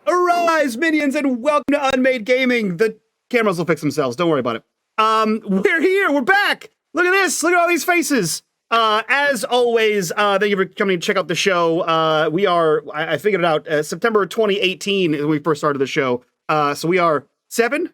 Arise, minions, and welcome to unMadeGaming. The cameras will fix themselves. Don't worry about it. We're here. We're back. Look at this. Look at all these faces. As always, thank you for coming to check out the show. I figured it out, September 2018 is when we first started the show. So we are seven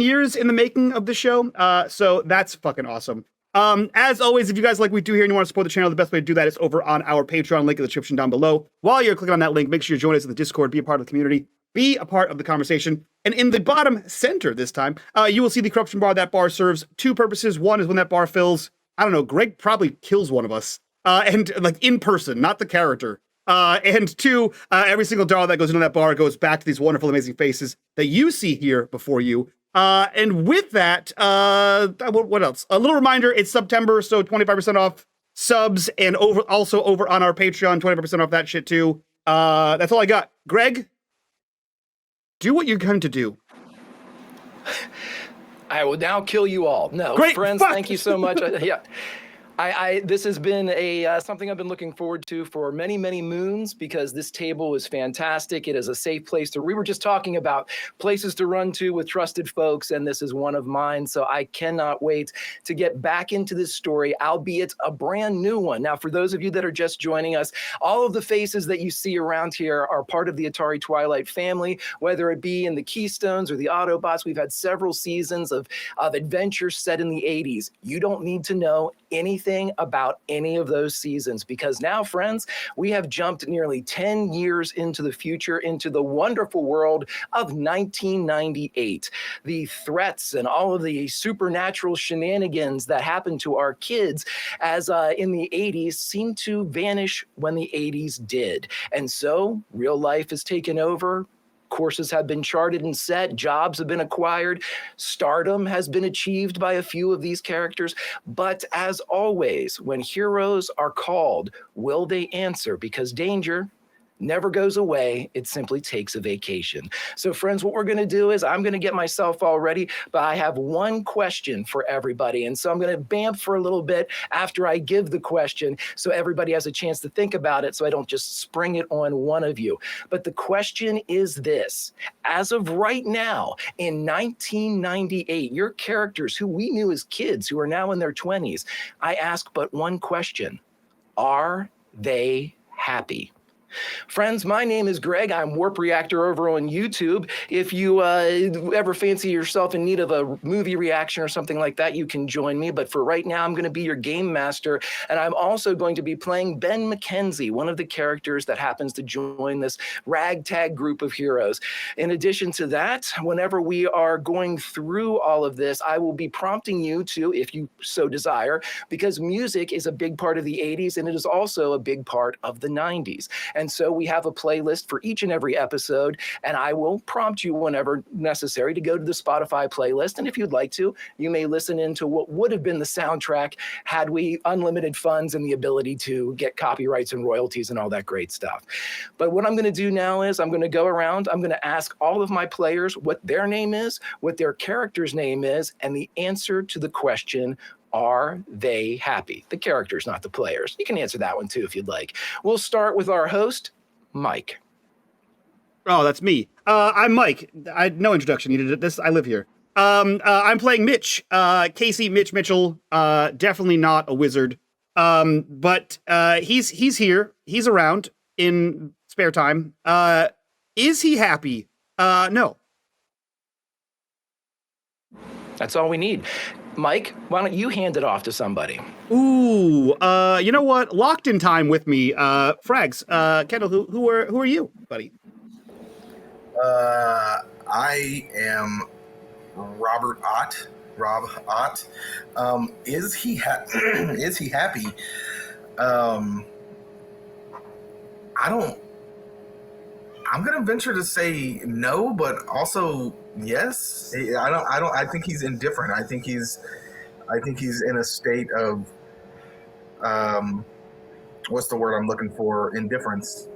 years in the making of the show. So that's fucking awesome. As always, if you guys like what we do here and you want to support the channel, the best way to do that is over on our Patreon link in the description down below. While you're clicking on that link, make sure you join us in the Discord, be a part of the community, be a part of the conversation. And in the bottom center this time, you will see the corruption bar. That bar serves two purposes. One is when that bar fills, I don't know, Greg probably kills one of us, and like in person, not the character. And two, every single dollar that goes into that bar goes back to these wonderful, amazing faces that you see here before you. And with that, what else? A little reminder, it's September, so 25% off subs, and also over on our Patreon, 25% off that shit too. That's all I got. Greg, do what you're going to do. I will now kill you all. No, Great, friends, fuck. Thank you so much. This has been something I've been looking forward to for many, many moons, because this table is fantastic. It is a safe place we were just talking about places to run to with trusted folks, and this is one of mine. So I cannot wait to get back into this story, albeit a brand new one. Now, for those of you that are just joining us, all of the faces that you see around here are part of the Atari Twilight family, whether it be in the Keystones or the Autobots. We've had several seasons of adventures set in the 80s. You don't need to know anything about any of those seasons, because now, friends, we have jumped nearly 10 years into the future, into the wonderful world of 1998. The threats and all of the supernatural shenanigans that happened to our kids as in the 80s seem to vanish when the 80s did. And so real life has taken over. Courses have been charted and set, jobs have been acquired, stardom has been achieved by a few of these characters. But as always, when heroes are called, will they answer? Because danger never goes away. It simply takes a vacation. So friends, what we're going to do is I'm going to get myself all ready, but I have one question for everybody. And so I'm going to vamp for a little bit after I give the question, so everybody has a chance to think about it, so I don't just spring it on one of you. But the question is this: as of right now, in 1998, your characters who we knew as kids, who are now in their 20s, I ask but one question: are they happy? Friends, my name is Greg. I'm Warp Reactor over on YouTube. If you ever fancy yourself in need of a movie reaction or something like that, you can join me. But for right now, I'm going to be your game master. And I'm also going to be playing Ben McKenzie, one of the characters that happens to join this ragtag group of heroes. In addition to that, whenever we are going through all of this, I will be prompting you to, if you so desire, because music is a big part of the 80s, and it is also a big part of the 90s. And so we have a playlist for each and every episode, and I will prompt you whenever necessary to go to the Spotify playlist. And if you'd like to, you may listen into what would have been the soundtrack had we unlimited funds and the ability to get copyrights and royalties and all that great stuff. But what I'm going to do now is I'm going to go around, I'm going to ask all of my players what their name is, what their character's name is, and the answer to the question: are they happy? The characters, not the players. You can answer that one too if you'd like. We'll start with our host, Mike. Oh, that's me. I'm Mike. No introduction needed. I live here. I'm playing Mitch. Casey Mitch Mitchell. Definitely not a wizard. But he's here. He's around in spare time. Is he happy? No. That's all we need. Mike, why don't you hand it off to somebody? Ooh, you know what? Locked in time with me. Frags. Kendall, who are you, buddy? I am Robert Ott. Rob Ott. Is he is he happy? I'm gonna venture to say no, but also yes. I think he's indifferent. I think he's in a state of what's the word I'm looking for? Indifference.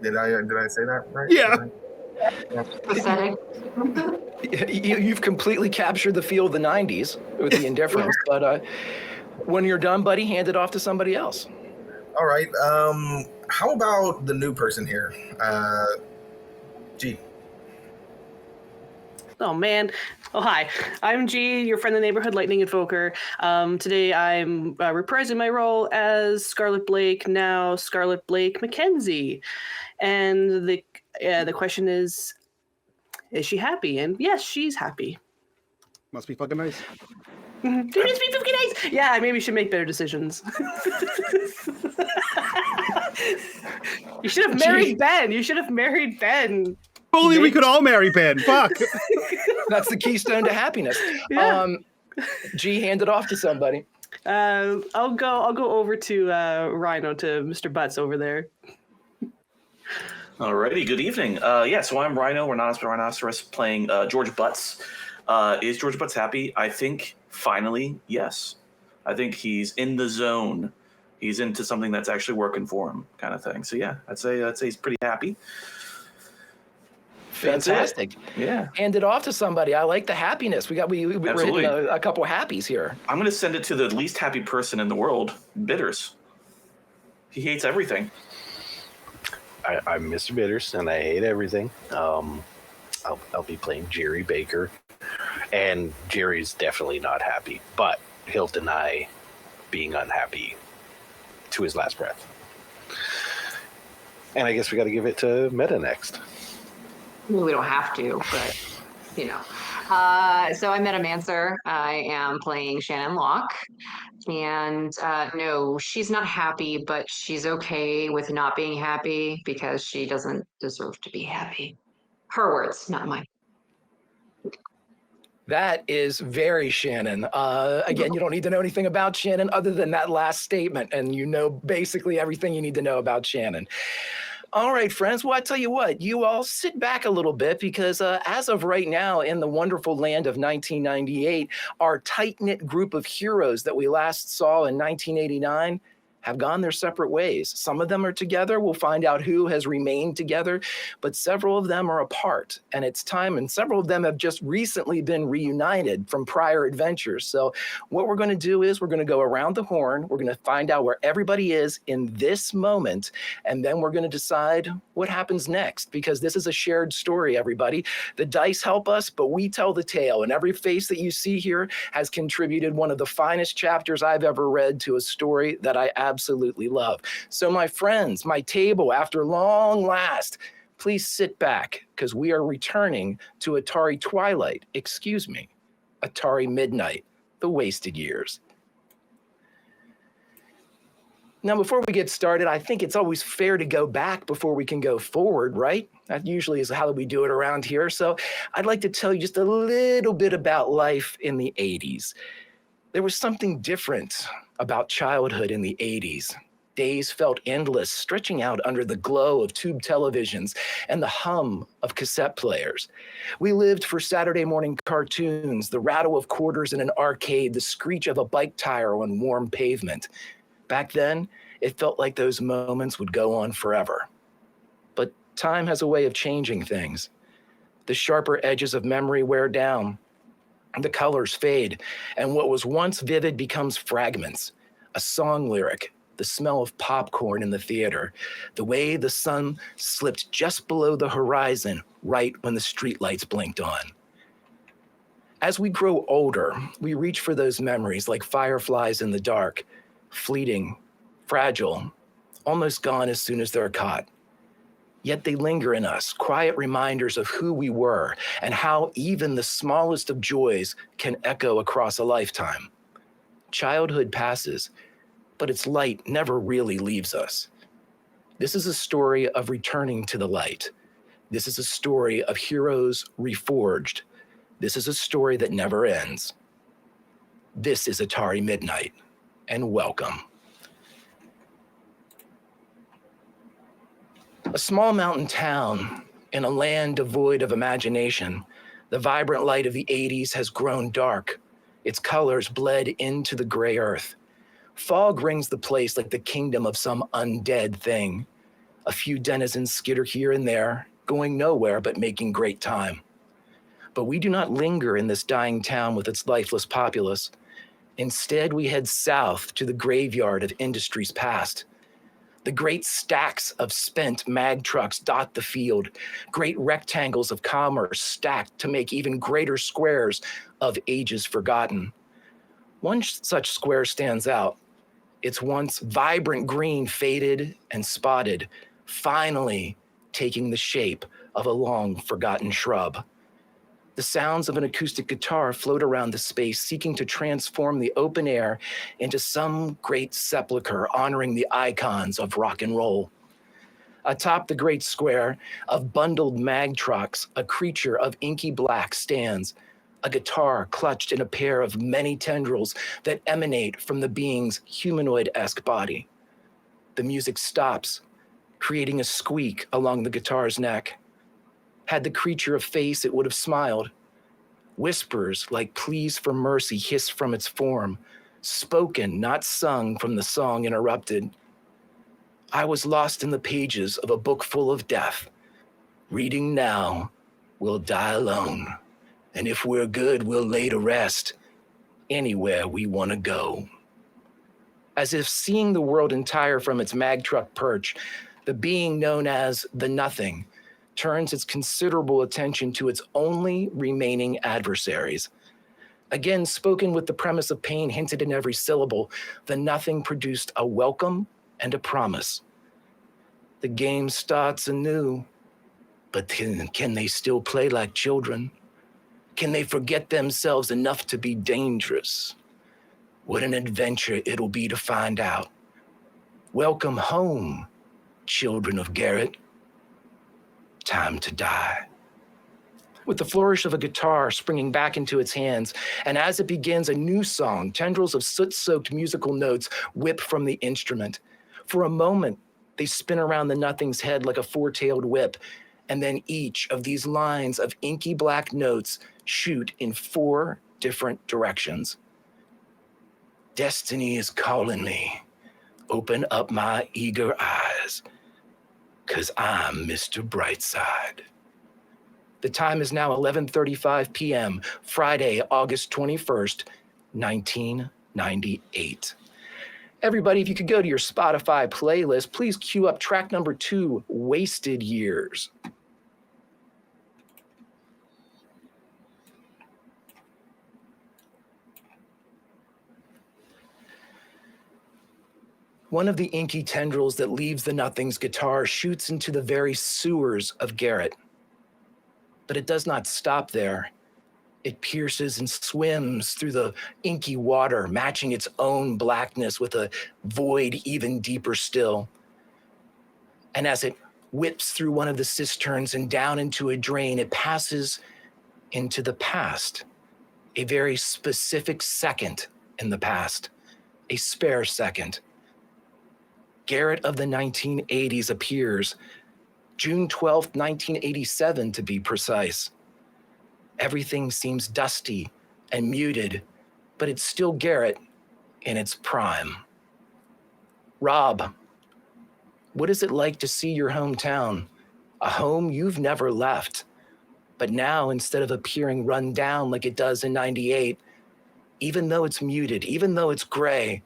Did I say that right? Yeah. Pathetic. You've completely captured the feel of the 90s with the indifference, but when you're done, buddy, hand it off to somebody else. All right. How about the new person here? G. Oh, man. Oh, hi. I'm G, your friend in the neighborhood, Lightning Invoker. Today I'm reprising my role as Scarlet Blake, now Scarlet Blake Mackenzie. And the question is she happy? And yes, she's happy. Must be fucking nice. It must be fucking nice. Yeah, maybe you should make better decisions. You should have married Ben. You should have married Ben. Only we could all marry Ben. Fuck. That's the keystone to happiness. Yeah. G, hand it off to somebody. I'll go over to Rhino, to Mr. Butts over there. Alrighty, good evening. So I'm Rhino, Rhinoceros, playing George Butts. Is George Butts happy? I think, finally, yes. I think he's in the zone. He's into something that's actually working for him, kind of thing. So yeah, I'd say he's pretty happy. Fantastic. Yeah. Hand it off to somebody. I like the happiness. We're hitting a couple happies here. I'm going to send it to the least happy person in the world, Bitters. He hates everything. I'm Mr. Bitters, and I hate everything. I'll be playing Jerry Baker, and Jerry's definitely not happy, but he'll deny being unhappy to his last breath. And I guess we got to give it to Meta next. We don't have to, but you know. So I'm Metamancer. I am playing Shannon Locke. And no, she's not happy, but she's okay with not being happy because she doesn't deserve to be happy. Her words, not mine. That is very Shannon. Again, you don't need to know anything about Shannon other than that last statement, and you know basically everything you need to know about Shannon. All right, friends. Well, I tell you what, you all sit back a little bit because as of right now in the wonderful land of 1998, our tight-knit group of heroes that we last saw in 1989 have gone their separate ways. Some of them are together. We'll find out who has remained together, but several of them are apart, and it's time, and several of them have just recently been reunited from prior adventures. So what we're going to do is we're going to go around the horn. We're going to find out where everybody is in this moment, and then we're going to decide what happens next, because this is a shared story, everybody. The dice help us, but we tell the tale, and every face that you see here has contributed one of the finest chapters I've ever read to a story that I absolutely love. So my friends, my table, after long last, please sit back because we are returning to Atari Atari Midnight, the wasted years. Now, before we get started, I think it's always fair to go back before we can go forward, right? That usually is how we do it around here. So I'd like to tell you just a little bit about life in the 80s. There was something different about childhood in the 80s. Days felt endless, stretching out under the glow of tube televisions and the hum of cassette players. We lived for Saturday morning cartoons, the rattle of quarters in an arcade, the screech of a bike tire on warm pavement. Back then, it felt like those moments would go on forever. But time has a way of changing things. The sharper edges of memory wear down. The colors fade, and what was once vivid becomes fragments. A song lyric, the smell of popcorn in the theater, the way the sun slipped just below the horizon right when the streetlights blinked on. As we grow older, we reach for those memories like fireflies in the dark, fleeting, fragile, almost gone as soon as they're caught. Yet they linger in us, quiet reminders of who we were and how even the smallest of joys can echo across a lifetime. Childhood passes, but its light never really leaves us. This is a story of returning to the light. This is a story of heroes reforged. This is a story that never ends. This is Atari Midnight, and welcome. A small mountain town in a land devoid of imagination, the vibrant light of the 80s has grown dark. Its colors bled into the gray earth. Fog rings the place like the kingdom of some undead thing. A few denizens skitter here and there, going nowhere but making great time. But we do not linger in this dying town with its lifeless populace. Instead, we head south to the graveyard of industries past. The great stacks of spent mag trucks dot the field, great rectangles of commerce stacked to make even greater squares of ages forgotten. One such square stands out. Its once vibrant green faded and spotted, finally taking the shape of a long forgotten shrub. The sounds of an acoustic guitar float around the space, seeking to transform the open air into some great sepulcher honoring the icons of rock and roll. Atop the great square of bundled mag trucks, a creature of inky black stands, a guitar clutched in a pair of many tendrils that emanate from the being's humanoid-esque body. The music stops, creating a squeak along the guitar's neck. Had the creature a face, it would have smiled. Whispers like pleas for mercy hiss from its form, spoken, not sung from the song interrupted. I was lost in the pages of a book full of death. Reading now, we'll die alone. And if we're good, we'll lay to rest anywhere we want to go. As if seeing the world entire from its mag truck perch, the being known as the Nothing turns its considerable attention to its only remaining adversaries. Again, spoken with the premise of pain hinted in every syllable, the Nothing produced a welcome and a promise. The game starts anew, but can they still play like children? Can they forget themselves enough to be dangerous? What an adventure it'll be to find out. Welcome home, children of Garrett. Time to die. With the flourish of a guitar springing back into its hands, and as it begins a new song, tendrils of soot-soaked musical notes whip from the instrument. For a moment, they spin around the Nothing's head like a four-tailed whip, and then each of these lines of inky black notes shoot in 4 different directions. Destiny is calling me. Open up my eager eyes, 'cause I'm Mr. Brightside. The time is now 11:35 p.m., Friday, August 21st, 1998. Everybody, if you could go to your Spotify playlist, please cue up track number 2, Wasted Years. One of the inky tendrils that leaves the Nothing's guitar shoots into the very sewers of Garrett. But it does not stop there. It pierces and swims through the inky water, matching its own blackness with a void even deeper still. And as it whips through one of the cisterns and down into a drain, it passes into the past, a very specific second in the past, a spare second. Garrett of the 1980s appears, June 12th, 1987 to be precise. Everything seems dusty and muted, but it's still Garrett in its prime. Rob, what is it like to see your hometown, a home you've never left, but now instead of appearing run down like it does in 98, even though it's muted, even though it's gray,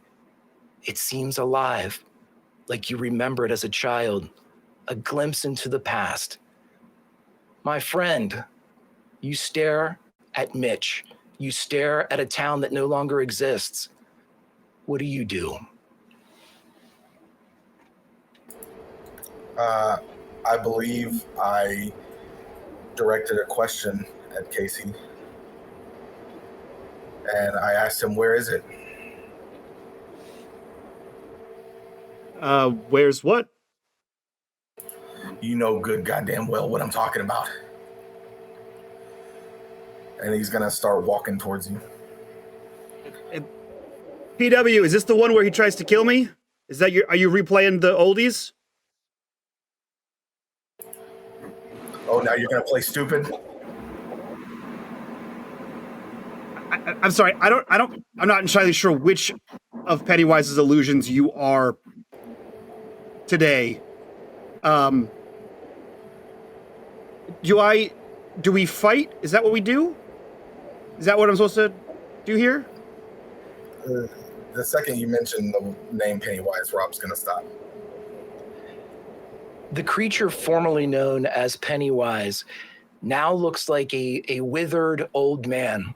it seems alive, like you remember it as a child, a glimpse into the past. My friend, you stare at Mitch. You stare at a town that no longer exists. What do you do? I believe I directed a question at Casey, and I asked him, "Where is it?" Where's what? You know good goddamn well what I'm talking about. And he's gonna start walking towards you. PW, is this the one where he tries to kill me? Is that are you replaying the oldies? Oh, now you're gonna play stupid? I'm sorry. I'm not entirely sure which of Pennywise's illusions you are today. Do we fight? Is that what we do? Is that what I'm supposed to do here? The second you mention the name Pennywise, Rob's gonna stop. The creature formerly known as Pennywise now looks like a withered old man.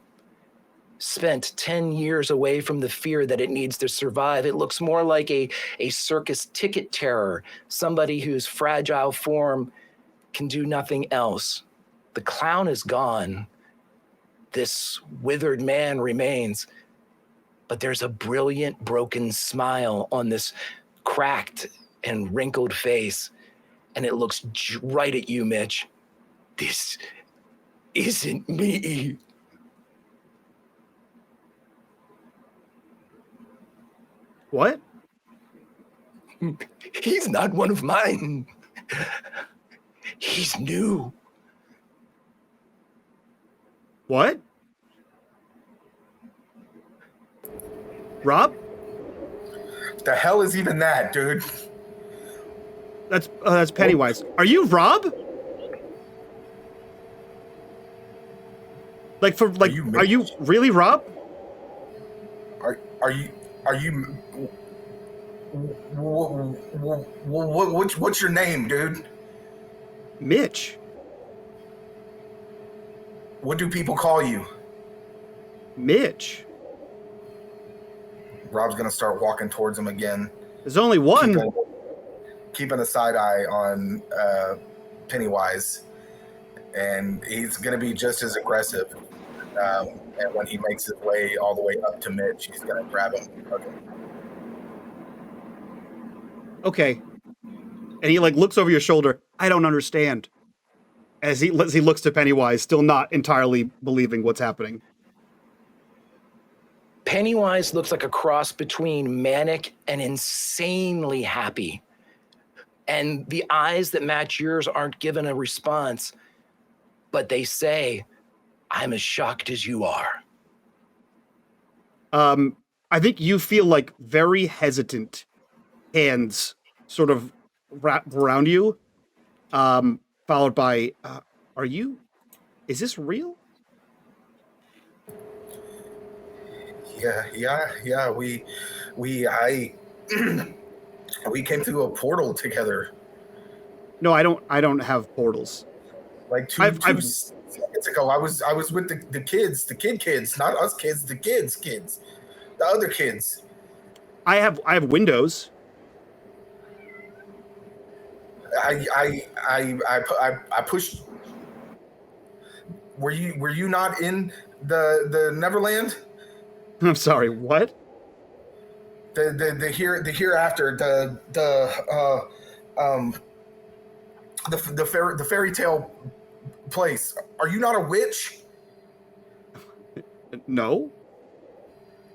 Spent 10 years away from the fear that it needs to survive. It looks more like a circus ticket terror, somebody whose fragile form can do nothing else. The clown is gone. This withered man remains, but there's a brilliant broken smile on this cracked and wrinkled face, and it looks right at you, Mitch. This isn't me. What? He's not one of mine. He's new. What? Rob? The hell is even that, dude? That's Pennywise. Are you Rob? Like are you really Rob? Are you what's your name, dude? Mitch. What do people call you? Mitch. Rob's gonna start walking towards him again. There's only one. Keeping a side eye on Pennywise, and he's gonna be just as aggressive. And when he makes his way all the way up to Mitch, he's gonna grab him. Okay. And he looks over your shoulder. I don't understand. As he looks to Pennywise, still not entirely believing what's happening. Pennywise looks like a cross between manic and insanely happy. And the eyes that match yours aren't given a response, but they say, I'm as shocked as you are. I think you feel very hesitant hands sort of wrap around you, followed by, is this real? Yeah. We came through a portal together. No, I don't have portals. Like two seconds ago, I was with the kids, the kids, not us kids, the kids, the other kids. I have windows. I pushed. Were you not in the Neverland? I'm sorry. What? The hereafter, the fairy tale place. Are you not a witch? No.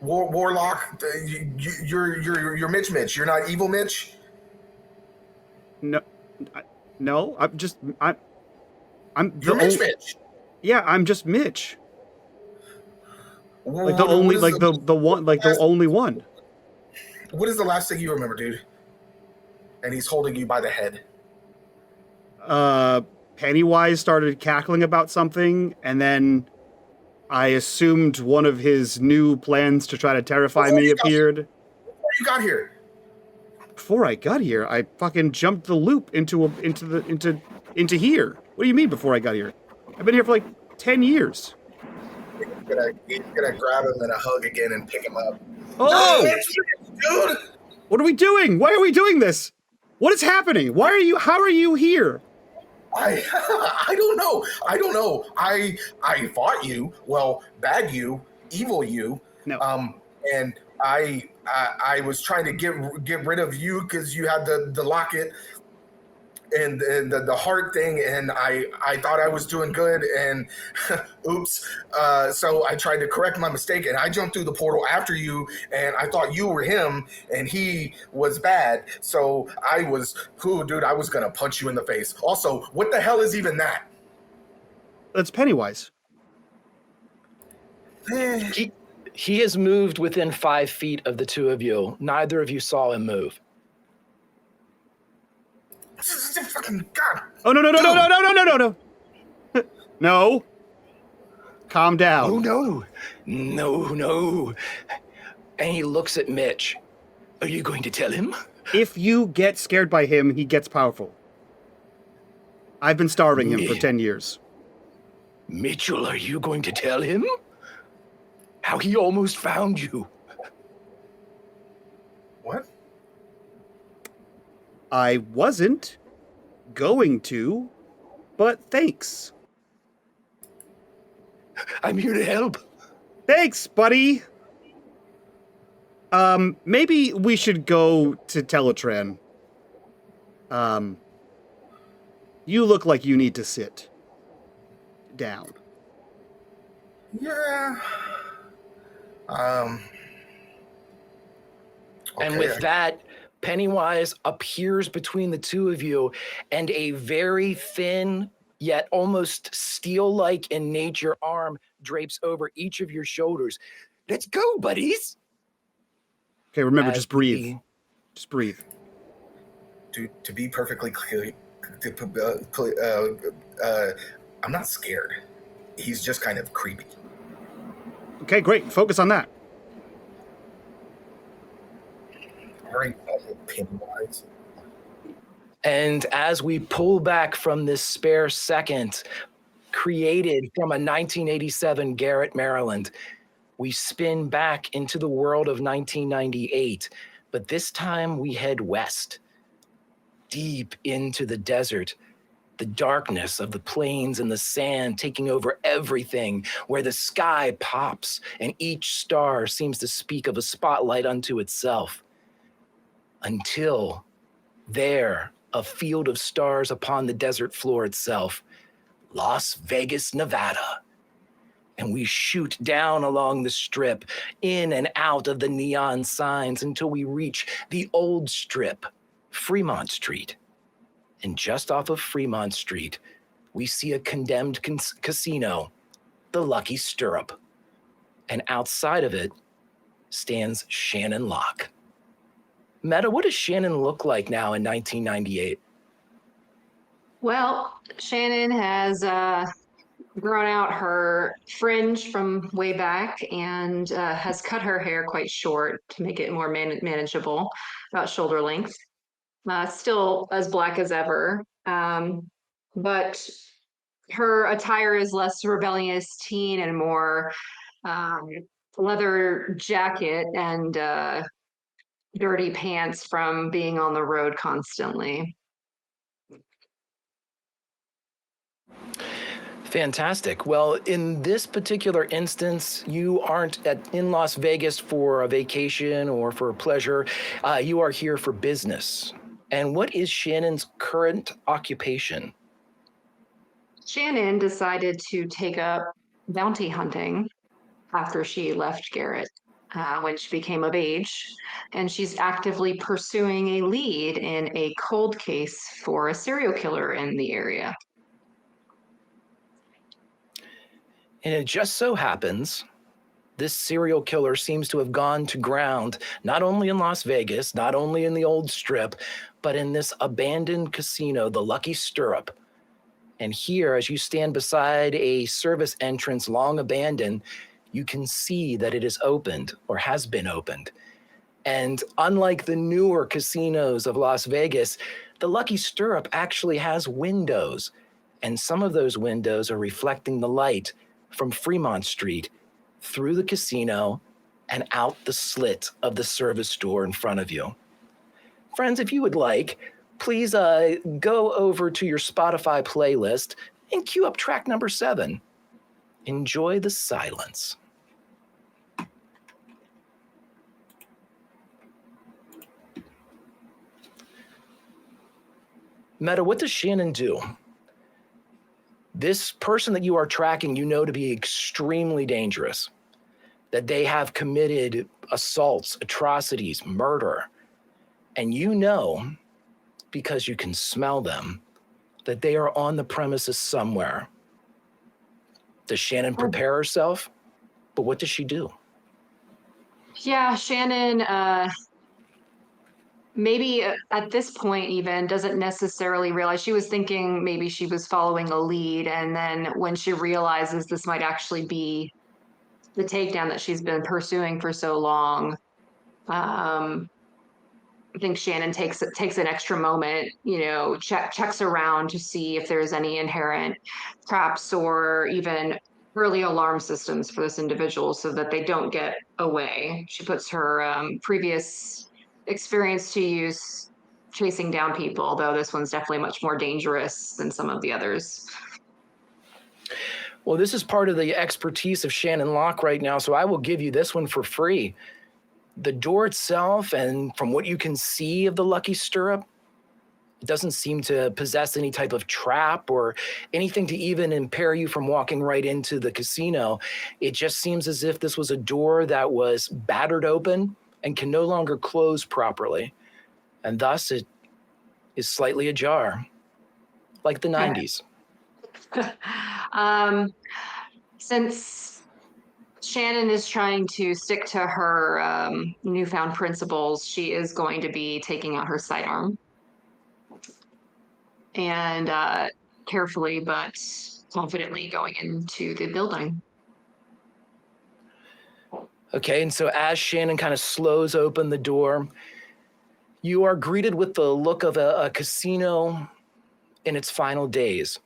Warlock. You're Mitch. You're not evil Mitch. No. No. You're Mitch. Yeah, I'm just Mitch. What the only one. What is the last thing you remember, dude? And he's holding you by the head. Pennywise started cackling about something, and then I assumed one of his new plans to try to terrify me appeared. Before you got here. Before I got here, I fucking jumped the loop into here. What do you mean before I got here? I've been here for 10 years. He's gonna grab him in a hug again and pick him up. Oh, dude! What are we doing? Why are we doing this? What is happening? How are you here? I don't know. I fought you. Well, bad you, evil you. No. And I was trying to get rid of you because you had the locket and the heart thing, and I thought I was doing good, and oops. So I tried to correct my mistake, and I jumped through the portal after you, and I thought you were him, and he was bad. So I was dude. I was gonna punch you in the face. Also, what the hell is even that? That's Pennywise. He has moved within 5 feet of the two of you. Neither of you saw him move. Fucking God. Oh, no. No. Calm down. Oh, no. And he looks at Mitch. Are you going to tell him? If you get scared by him, he gets powerful. I've been starving him for 10 years. Mitchell, are you going to tell him how he almost found you? What? I wasn't going to, but thanks. I'm here to help. Thanks, buddy. Maybe we should go to Teletran. You look like you need to sit down. Yeah. And Okay, with that, Pennywise appears between the two of you, and a very thin, yet almost steel-like in nature arm drapes over each of your shoulders. Let's go, buddies. Okay, remember, As just breathe. the- Just breathe. to be perfectly clear, I'm not scared. He's just kind of creepy. Okay, great. Focus on that. All right, Pennywise. And as we pull back from this spare second, created from a 1987 Garrett, Maryland, we spin back into the world of 1998, but this time we head west, deep into the desert, the darkness of the plains and the sand taking over everything, where the sky pops and each star seems to speak of a spotlight unto itself. Until there, a field of stars upon the desert floor itself, Las Vegas, Nevada. And we shoot down along the strip, in and out of the neon signs until we reach the old strip, Fremont Street. And just off of Fremont Street, we see a condemned casino, the Lucky Stirrup. And outside of it stands Shannon Locke. Meta, what does Shannon look like now in 1998? Well, Shannon has grown out her fringe from way back and has cut her hair quite short to make it more manageable, about shoulder length. Still as black as ever, but her attire is less rebellious teen and more leather jacket and dirty pants from being on the road constantly. Fantastic. Well, in this particular instance, you aren't in Las Vegas for a vacation or for pleasure. You are here for business. And what is Shannon's current occupation? Shannon decided to take up bounty hunting after she left Garrett when she became of age. And she's actively pursuing a lead in a cold case for a serial killer in the area. And it just so happens this serial killer seems to have gone to ground, not only in Las Vegas, not only in the old strip, but in this abandoned casino, the Lucky Stirrup. And here, as you stand beside a service entrance long abandoned, you can see that it is opened or has been opened. And unlike the newer casinos of Las Vegas, the Lucky Stirrup actually has windows. And some of those windows are reflecting the light from Fremont Street through the casino and out the slit of the service door in front of you. Friends, if you would like, please go over to your Spotify playlist and cue up track number 7. Enjoy the silence. Meta, what does Shannon do? This person that you are tracking, you know to be extremely dangerous, that they have committed assaults, atrocities, murder. And you know, because you can smell them, that they are on the premises somewhere. Does Shannon prepare herself? But what does she do? Yeah, Shannon, maybe at this point even doesn't necessarily realize. She was thinking maybe she was following a lead, and then when she realizes this might actually be the takedown that she's been pursuing for so long, I think Shannon takes an extra moment, checks around to see if there's any inherent traps or even early alarm systems for this individual so that they don't get away. She puts her previous experience to use chasing down people, though this one's definitely much more dangerous than some of the others. Well, this is part of the expertise of Shannon Locke right now, so I will give you this one for free. The door itself, and from what you can see of the Lucky Stirrup, it doesn't seem to possess any type of trap or anything to even impair you from walking right into the casino. It just seems as if this was a door that was battered open and can no longer close properly. And thus it is slightly ajar, like the 90s. Since Shannon is trying to stick to her newfound principles, she is going to be taking out her sidearm. And carefully but confidently going into the building. Okay, and so as Shannon kind of slows open the door, you are greeted with the look of a casino in its final days.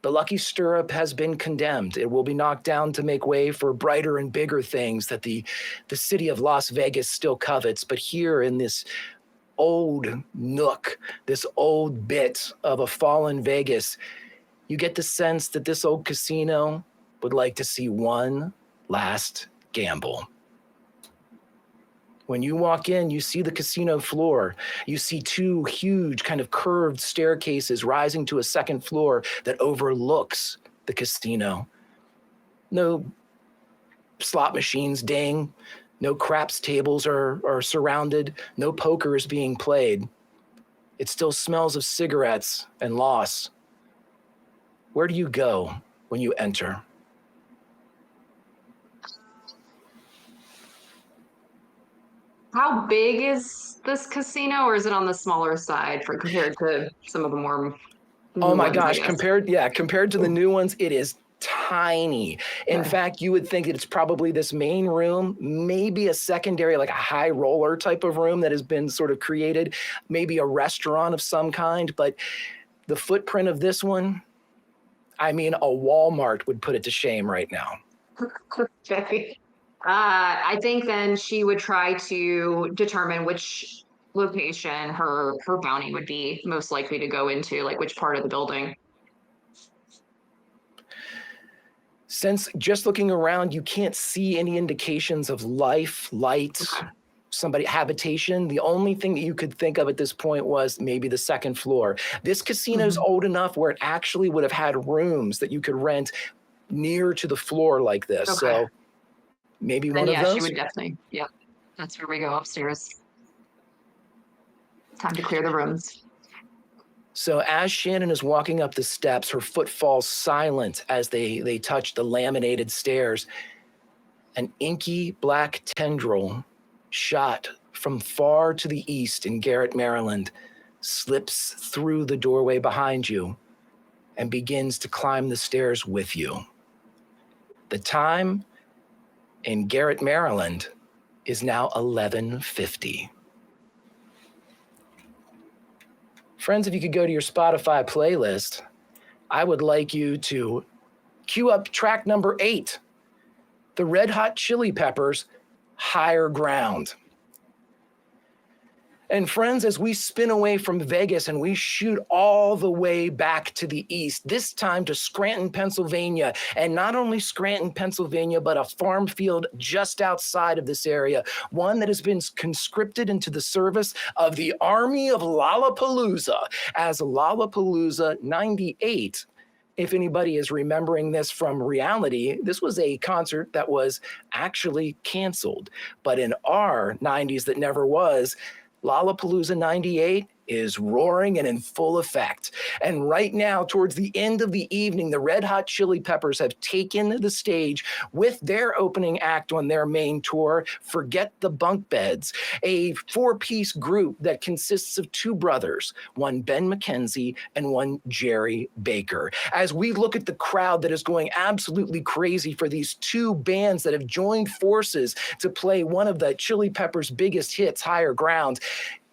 The Lucky Stirrup has been condemned. It will be knocked down to make way for brighter and bigger things that the city of Las Vegas still covets. But here in this old nook, this old bit of a fallen Vegas, you get the sense that this old casino would like to see one last gamble. When you walk in, you see the casino floor. You see two huge kind of curved staircases rising to a second floor that overlooks the casino. No slot machines ding. No craps tables are surrounded. No poker is being played. It still smells of cigarettes and loss. Where do you go when you enter? How big is this casino, or is it on the smaller side compared to some of the more Oh my ones, gosh, compared to the new ones, it is tiny. In fact, you would think that it's probably this main room, maybe a secondary, like a high roller type of room that has been sort of created, maybe a restaurant of some kind. But the footprint of this one, I mean, a Walmart would put it to shame right now. I think then she would try to determine which location her bounty would be most likely to go into, like which part of the building. Since just looking around, you can't see any indications of life, light, habitation. The only thing that you could think of at this point was maybe the second floor. This casino's old enough where it actually would have had rooms that you could rent near to the floor like this. Okay. So maybe one of those? She would definitely. Yeah, that's where we go upstairs. Time to clear the rooms. So as Shannon is walking up the steps, her foot falls silent as they touch the laminated stairs. An inky black tendril shot from far to the east in Garrett, Maryland, slips through the doorway behind you and begins to climb the stairs with you. The time in Garrett, Maryland is now 11:50. Friends, if you could go to your Spotify playlist, I would like you to cue up track number 8, the Red Hot Chili Peppers, Higher Ground. And friends, as we spin away from Vegas and we shoot all the way back to the east, this time to Scranton, Pennsylvania, and not only Scranton, Pennsylvania, but a farm field just outside of this area, one that has been conscripted into the service of the Army of Lollapalooza as Lollapalooza 98. If anybody is remembering this from reality, this was a concert that was actually canceled. But in our 90s that never was, Lollapalooza 98 is roaring and in full effect. And right now, towards the end of the evening, the Red Hot Chili Peppers have taken the stage with their opening act on their main tour, Forget the Bunk Beds, a 4-piece group that consists of 2 brothers, one Ben McKenzie and one Jerry Baker. As we look at the crowd that is going absolutely crazy for these 2 bands that have joined forces to play one of the Chili Peppers' biggest hits, Higher Ground,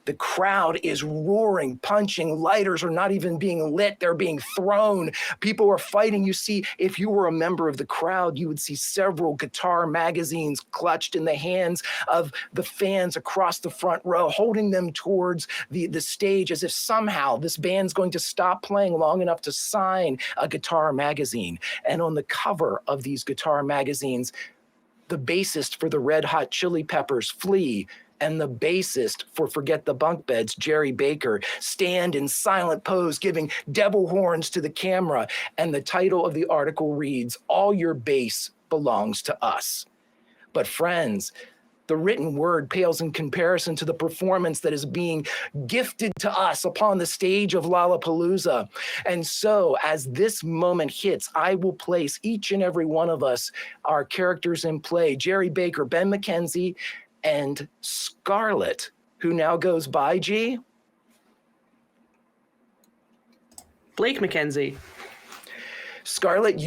The crowd is roaring, punching. Lighters are not even being lit. They're being thrown. People are fighting. You see, if you were a member of the crowd, you would see several guitar magazines clutched in the hands of the fans across the front row, holding them towards the stage as if somehow this band's going to stop playing long enough to sign a guitar magazine. And on the cover of these guitar magazines, the bassist for the Red Hot Chili Peppers, Flea, and the bassist for Forget the Bunk Beds, Jerry Baker, stand in silent pose, giving devil horns to the camera. And the title of the article reads, "All Your Bass Belongs to Us." But friends, the written word pales in comparison to the performance that is being gifted to us upon the stage of Lollapalooza. And so as this moment hits, I will place each and every one of us, our characters in play, Jerry Baker, Ben McKenzie, and Scarlet, who now goes by G? Blake McKenzie. Scarlet,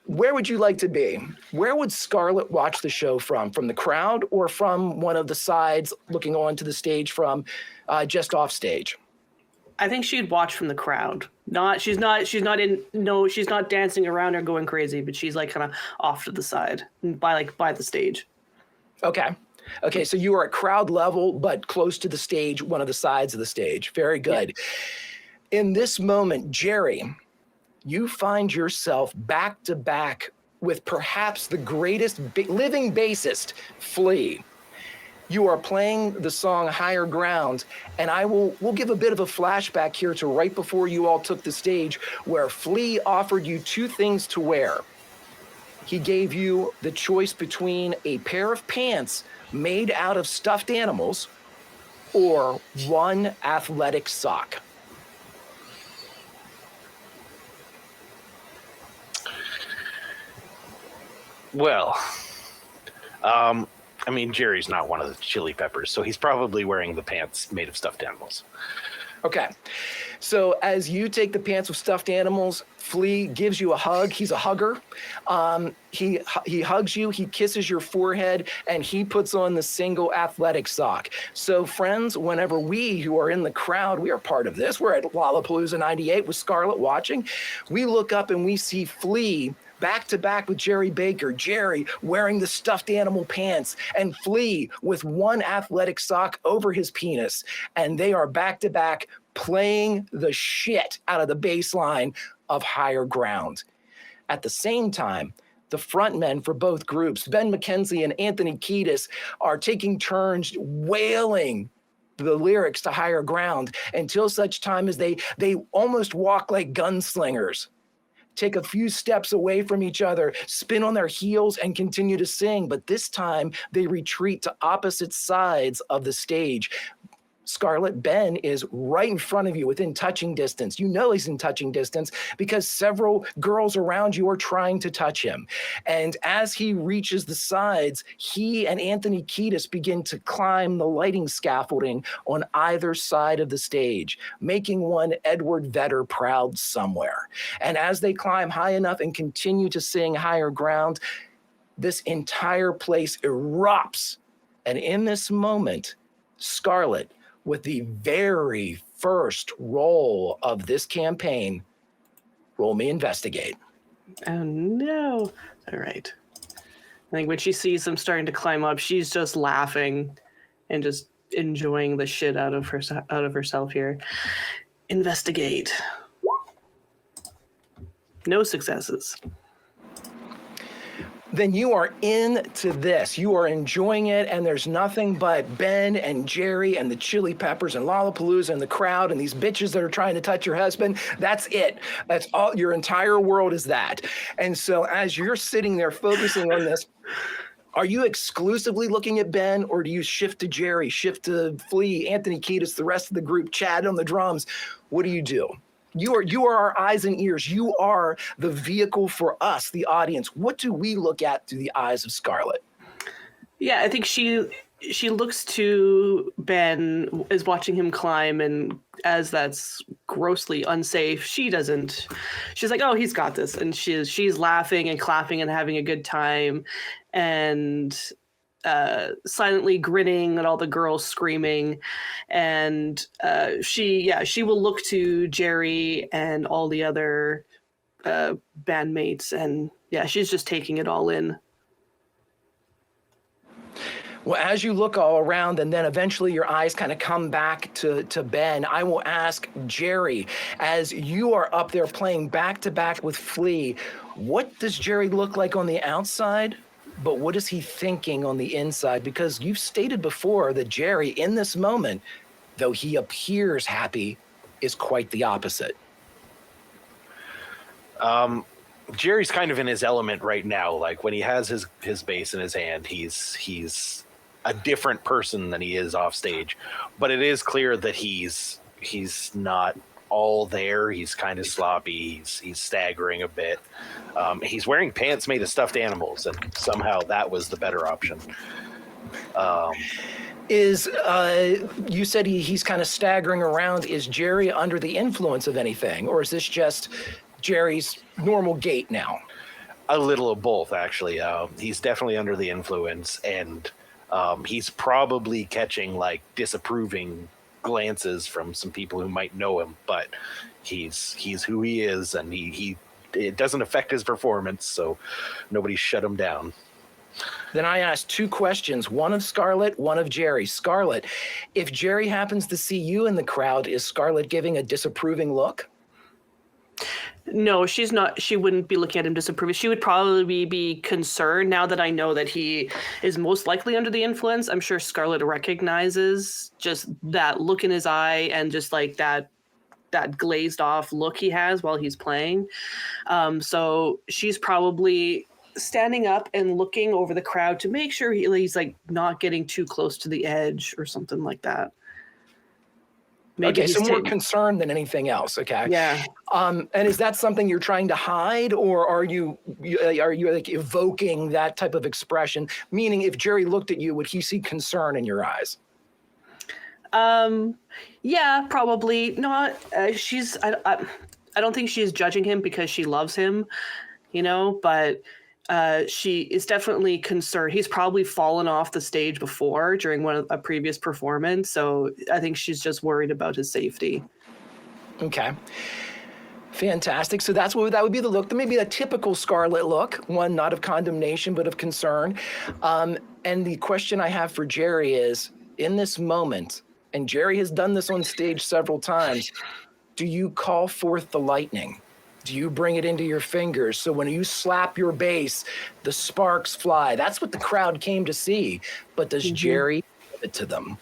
where would you like to be? Where would Scarlet watch the show from? From the crowd or from one of the sides looking onto the stage from just off stage? I think she'd watch from the crowd. She's not dancing around or going crazy, but she's like kind of off to the side by the stage. Okay, so you are at crowd level, but close to the stage, one of the sides of the stage. Very good. Yeah. In this moment, Jerry, you find yourself back to back with perhaps the greatest living bassist, Flea. You are playing the song Higher Ground, and we'll give a bit of a flashback here to right before you all took the stage, where Flea offered you two things to wear. He gave you the choice between a pair of pants made out of stuffed animals or one athletic sock. Well, Jerry's not one of the Chili Peppers, so he's probably wearing the pants made of stuffed animals. Okay. So as you take the pants with stuffed animals, Flea gives you a hug. He's a hugger. He hugs you, he kisses your forehead, and he puts on the single athletic sock. So friends, whenever we who are in the crowd, we are part of this. We're at Lollapalooza 98 with Scarlet watching. We look up and we see Flea back to back with Jerry Baker, Jerry wearing the stuffed animal pants, and Flea with one athletic sock over his penis. And they are back to back playing the shit out of the bass line of Higher Ground. At the same time, the frontmen for both groups, Ben McKenzie and Anthony Kiedis, are taking turns wailing the lyrics to Higher Ground until such time as they almost walk like gunslingers, take a few steps away from each other, spin on their heels, and continue to sing. But this time, they retreat to opposite sides of the stage. Scarlet, Ben is right in front of you within touching distance. You know he's in touching distance because several girls around you are trying to touch him. And as he reaches the sides, he and Anthony Kiedis begin to climb the lighting scaffolding on either side of the stage, making one Edward Vedder proud somewhere. And as they climb high enough and continue to sing Higher Ground, this entire place erupts. And in this moment, Scarlet, with the very first roll of this campaign, roll me investigate. Oh no. All right. I think when she sees them starting to climb up, she's just laughing and just enjoying the shit out of herself here. Investigate. No successes. Then you are into this. You are enjoying it, and there's nothing but Ben and Jerry and the Chili Peppers and Lollapalooza and the crowd and these bitches that are trying to touch your husband. That's it. That's all. Your entire world is that. And so as you're sitting there focusing on this, are you exclusively looking at Ben, or do you shift to Jerry, shift to Flea, Anthony Kiedis, the rest of the group, Chad on the drums? What do you do? You are our eyes and ears. You are the vehicle for us, the audience. What do we look at through the eyes of Scarlet? Yeah, I think she looks to Ben, is watching him climb, and as that's grossly unsafe, she's like, oh, he's got this. And she's laughing and clapping and having a good time. And silently grinning at all the girls screaming, and she will look to Jerry and all the other bandmates, and she's just taking it all in. Well, as you look all around and then eventually your eyes kind of come back to Ben, I will ask Jerry, as you are up there playing back-to-back with Flea, what does Jerry look like on the outside, but what is he thinking on the inside? Because you've stated before that Jerry, in this moment, though he appears happy, is quite the opposite. Jerry's kind of in his element right now. Like when he has his bass in his hand, he's a different person than he is off stage. But it is clear that he's not all there. He's kind of sloppy. He's staggering a bit. He's wearing pants made of stuffed animals, and somehow that was the better option. You said he's kind of staggering around. Is Jerry under the influence of anything, or is this just Jerry's normal gait now? A little of both, actually. He's definitely under the influence, and he's probably catching like disapproving glances from some people who might know him, but he's who he is, and it doesn't affect his performance, so nobody shut him down. Then I asked two questions, one of Scarlet, one of Jerry. Scarlet, if Jerry happens to see you in the crowd, is Scarlet giving a disapproving look? No, she's not. She wouldn't be looking at him disapproving. She would probably be concerned. Now that I know that he is most likely under the influence, I'm sure Scarlet recognizes just that look in his eye and just like that glazed off look he has while he's playing. So she's probably standing up and looking over the crowd to make sure he's like not getting too close to the edge or something like that. Maybe okay, so more concerned than anything else. Okay. Yeah. And is that something you're trying to hide, or are you like evoking that type of expression? Meaning, if Jerry looked at you, would he see concern in your eyes? Yeah, probably not. I don't think she's judging him because she loves him, but she is definitely concerned. He's probably fallen off the stage before during a previous performance, so I think she's just worried about his safety. Okay. Fantastic. So that would be the look. That may be a typical Scarlet look, one not of condemnation, but of concern. And the question I have for Jerry is, in this moment, and Jerry has done this on stage several times, do you call forth the lightning? Do you bring it into your fingers? So when you slap your bass, the sparks fly. That's what the crowd came to see. But does Jerry give it to them?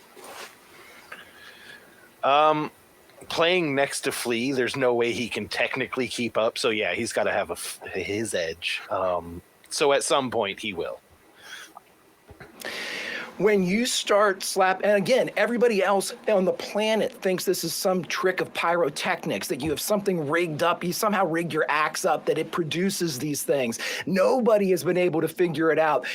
Playing next to Flea, there's no way he can technically keep up. So yeah, he's got to have his edge. So at some point he will. When you start and again, everybody else on the planet thinks this is some trick of pyrotechnics, that you have something rigged up, you somehow rigged your axe up, that it produces these things. Nobody has been able to figure it out.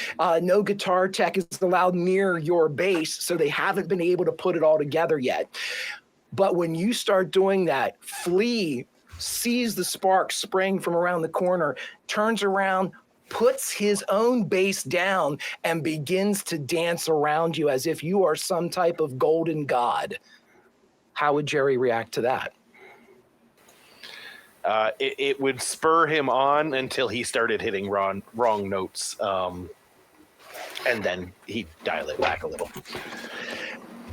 No guitar tech is allowed near your bass, so they haven't been able to put it all together yet. But when you start doing that, Flea sees the spark spraying from around the corner, turns around, puts his own bass down, and begins to dance around you as if you are some type of golden god. How would Jerry react to that? It would spur him on until he started hitting wrong notes, and then he'd dial it back a little.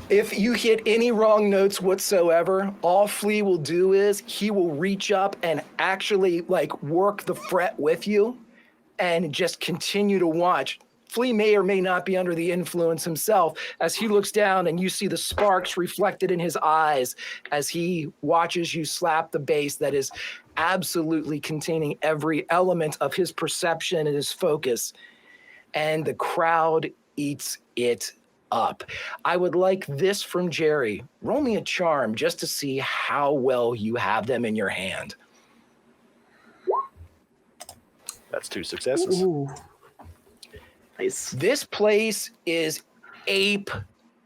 If you hit any wrong notes whatsoever, all Flea will do is he will reach up and actually like work the fret with you and just continue to watch. Flea may or may not be under the influence himself as he looks down and you see the sparks reflected in his eyes as he watches you slap the bass that is absolutely containing every element of his perception and his focus. And the crowd eats it up. I would like this from Jerry. Roll me a charm just to see how well you have them in your hand. That's 2 successes. Ooh. Nice. This place is ape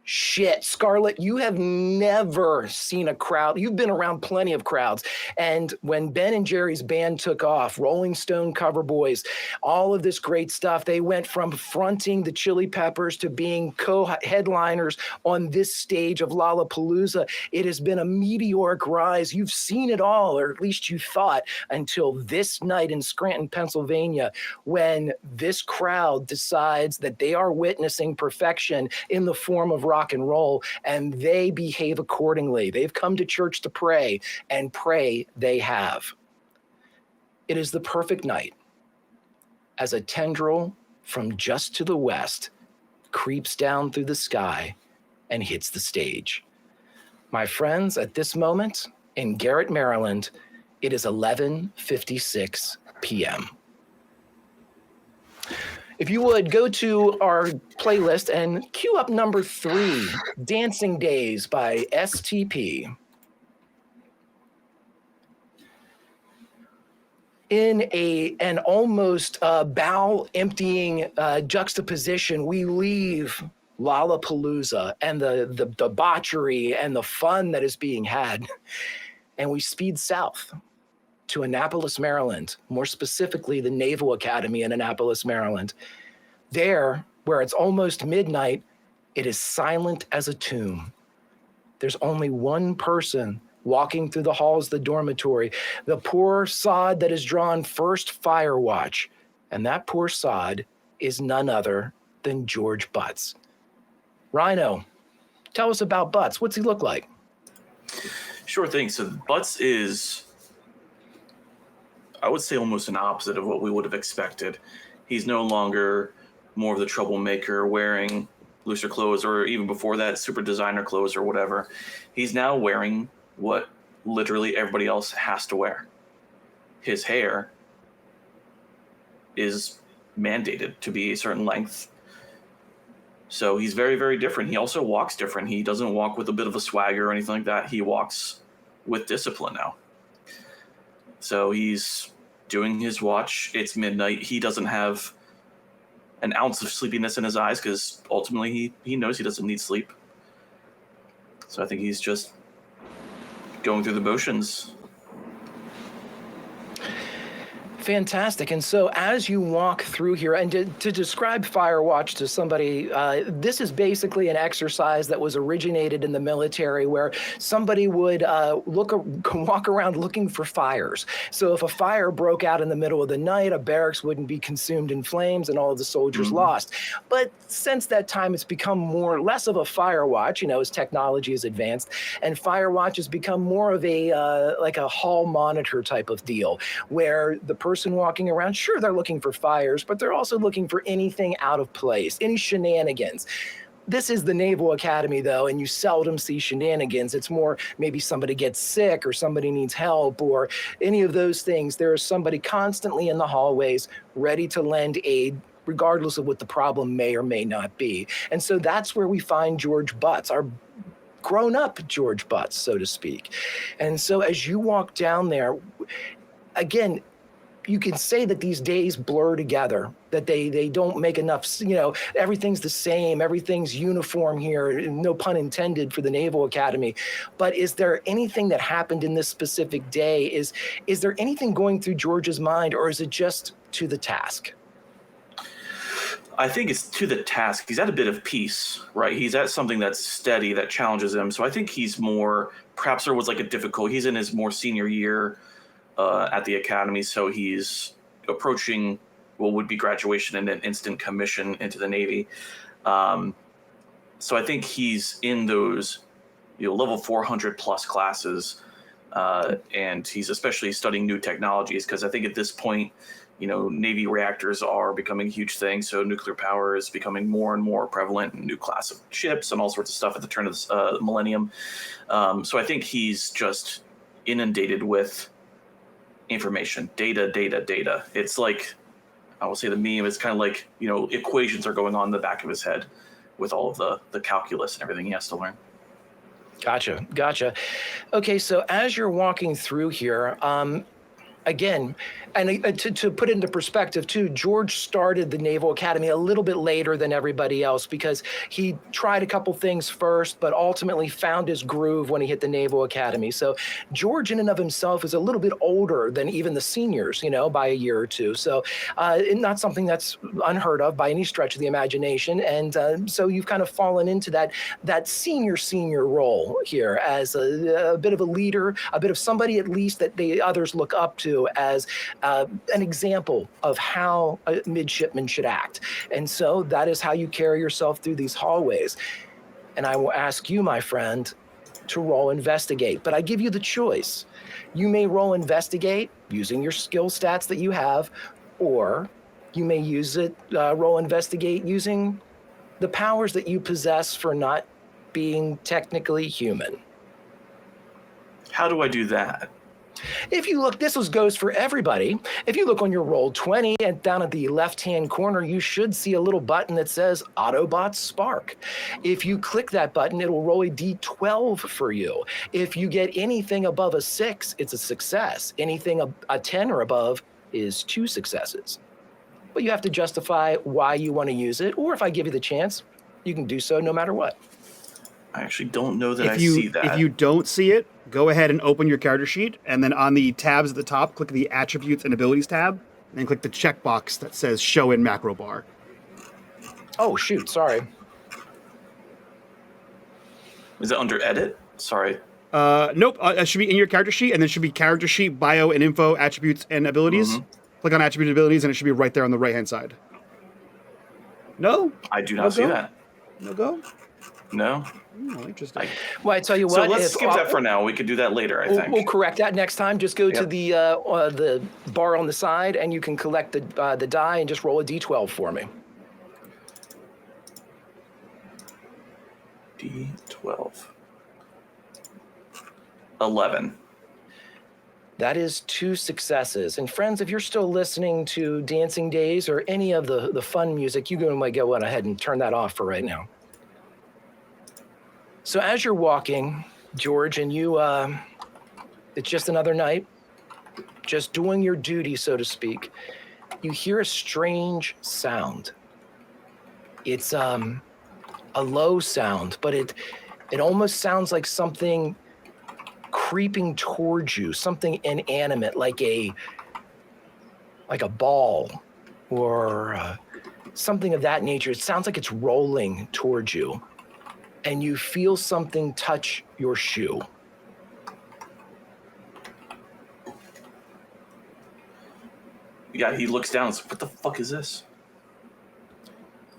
Shit, Scarlet, you have never seen a crowd. You've been around plenty of crowds. And when Ben and Jerry's band took off, Rolling Stone cover boys, all of this great stuff, they went from fronting the Chili Peppers to being co-headliners on this stage of Lollapalooza. It has been a meteoric rise. You've seen it all, or at least you thought, until this night in Scranton, Pennsylvania, when this crowd decides that they are witnessing perfection in the form of rock and roll, and they behave accordingly. They've come to church to pray, and pray they have. It is the perfect night as a tendril from just to the west creeps down through the sky and hits the stage. My friends, at this moment in Garrett, Maryland, it is 11:56 p.m. If you would go to our playlist and cue up number 3, Dancing Days by STP. In an almost bowel-emptying juxtaposition, we leave Lollapalooza and the debauchery and the fun that is being had, and we speed south to Annapolis, Maryland, more specifically the Naval Academy in Annapolis, Maryland. There, where it's almost midnight, it is silent as a tomb. There's only one person walking through the halls of the dormitory, the poor sod that has drawn first fire watch, and that poor sod is none other than George Butts. Rhino, tell us about Butts. What's he look like? Sure thing. So Butts is, I would say, almost an opposite of what we would have expected. He's no longer more of the troublemaker wearing looser clothes, or even before that, super designer clothes or whatever. He's now wearing what literally everybody else has to wear. His hair is mandated to be a certain length. So he's very, very different. He also walks different. He doesn't walk with a bit of a swagger or anything like that. He walks with discipline now. So he's doing his watch. It's midnight. He doesn't have an ounce of sleepiness in his eyes because ultimately he knows he doesn't need sleep. So I think he's just going through the motions. Fantastic. And so as you walk through here, and to describe Firewatch to somebody, this is basically an exercise that was originated in the military where somebody would walk around looking for fires. So if a fire broke out in the middle of the night, a barracks wouldn't be consumed in flames and all of the soldiers lost. But since that time, it's become less of a Firewatch, as technology has advanced, and Firewatch has become more of a like a hall monitor type of deal where the person walking around, sure, they're looking for fires, but they're also looking for anything out of place, any shenanigans. This is the Naval Academy, though, and you seldom see shenanigans. It's more maybe somebody gets sick or somebody needs help or any of those things. There is somebody constantly in the hallways ready to lend aid, regardless of what the problem may or may not be. And so that's where we find George Butts, our grown-up George Butts, so to speak. And so as you walk down there, again, you can say that these days blur together, that they don't make enough, everything's the same, everything's uniform here, no pun intended for the Naval Academy. But is there anything that happened in this specific day? Is there anything going through George's mind, or is it just to the task? I think it's to the task. He's at a bit of peace, right? He's at something that's steady, that challenges him. So I think he's more, perhaps there was like a difficult, he's in his more senior year at the academy, so he's approaching what would be graduation and an instant commission into the Navy. So I think he's in those level 400 plus classes, and he's especially studying new technologies because I think at this point, Navy reactors are becoming a huge thing. So nuclear power is becoming more and more prevalent in new class of ships and all sorts of stuff at the turn of the millennium. So I think he's just inundated with information, data. It's like, I will say the meme, it's kind of like, equations are going on in the back of his head with all of the calculus and everything he has to learn. Gotcha. Okay, so as you're walking through here, again, and to put it into perspective too, George started the Naval Academy a little bit later than everybody else because he tried a couple things first, but ultimately found his groove when he hit the Naval Academy. So George in and of himself is a little bit older than even the seniors, by a year or two. So not something that's unheard of by any stretch of the imagination. And so you've kind of fallen into that senior role here as a bit of a leader, a bit of somebody at least that the others look up to as an example of how a midshipman should act. And so that is how you carry yourself through these hallways. And I will ask you, my friend, to roll investigate. But I give you the choice. You may roll investigate using your skill stats that you have, or you may roll investigate using the powers that you possess for not being technically human. How do I do that? If you look, goes for everybody. If you look on your roll 20 and down at the left-hand corner, you should see a little button that says Autobot Spark. If you click that button, it will roll a D12 for you. If you get anything above a 6, it's a success. Anything a 10 or above is 2 successes. But you have to justify why you want to use it, or if I give you the chance, you can do so no matter what. I actually don't know that I see that. If you don't see it, go ahead and open your character sheet, and then on the tabs at the top, click the Attributes and Abilities tab, and then click the checkbox that says Show in Macro Bar. Oh, shoot, sorry. Is it under Edit? Sorry. Nope, it should be in your character sheet, and then should be Character Sheet, Bio and Info, Attributes and Abilities. Mm-hmm. Click on Attributes and Abilities, and it should be right there on the right-hand side. No? I do not see that. No go? No? Oh, interesting. Well, I tell you what. So let's skip that for now. We could do that later, I think. We'll correct that next time. Just go to the bar on the side, and you can collect the die and just roll a D12 for me. D12. 11. That is 2 successes. And friends, if you're still listening to Dancing Days or any of the fun music, you might go ahead and turn that off for right now. So as you're walking, George, and it's just another night, just doing your duty, so to speak, you hear a strange sound. It's a low sound, but it almost sounds like something creeping towards you, something inanimate, like a ball or something of that nature. It sounds like it's rolling towards you. And you feel something touch your shoe. Yeah, he looks down and says, what the fuck is this?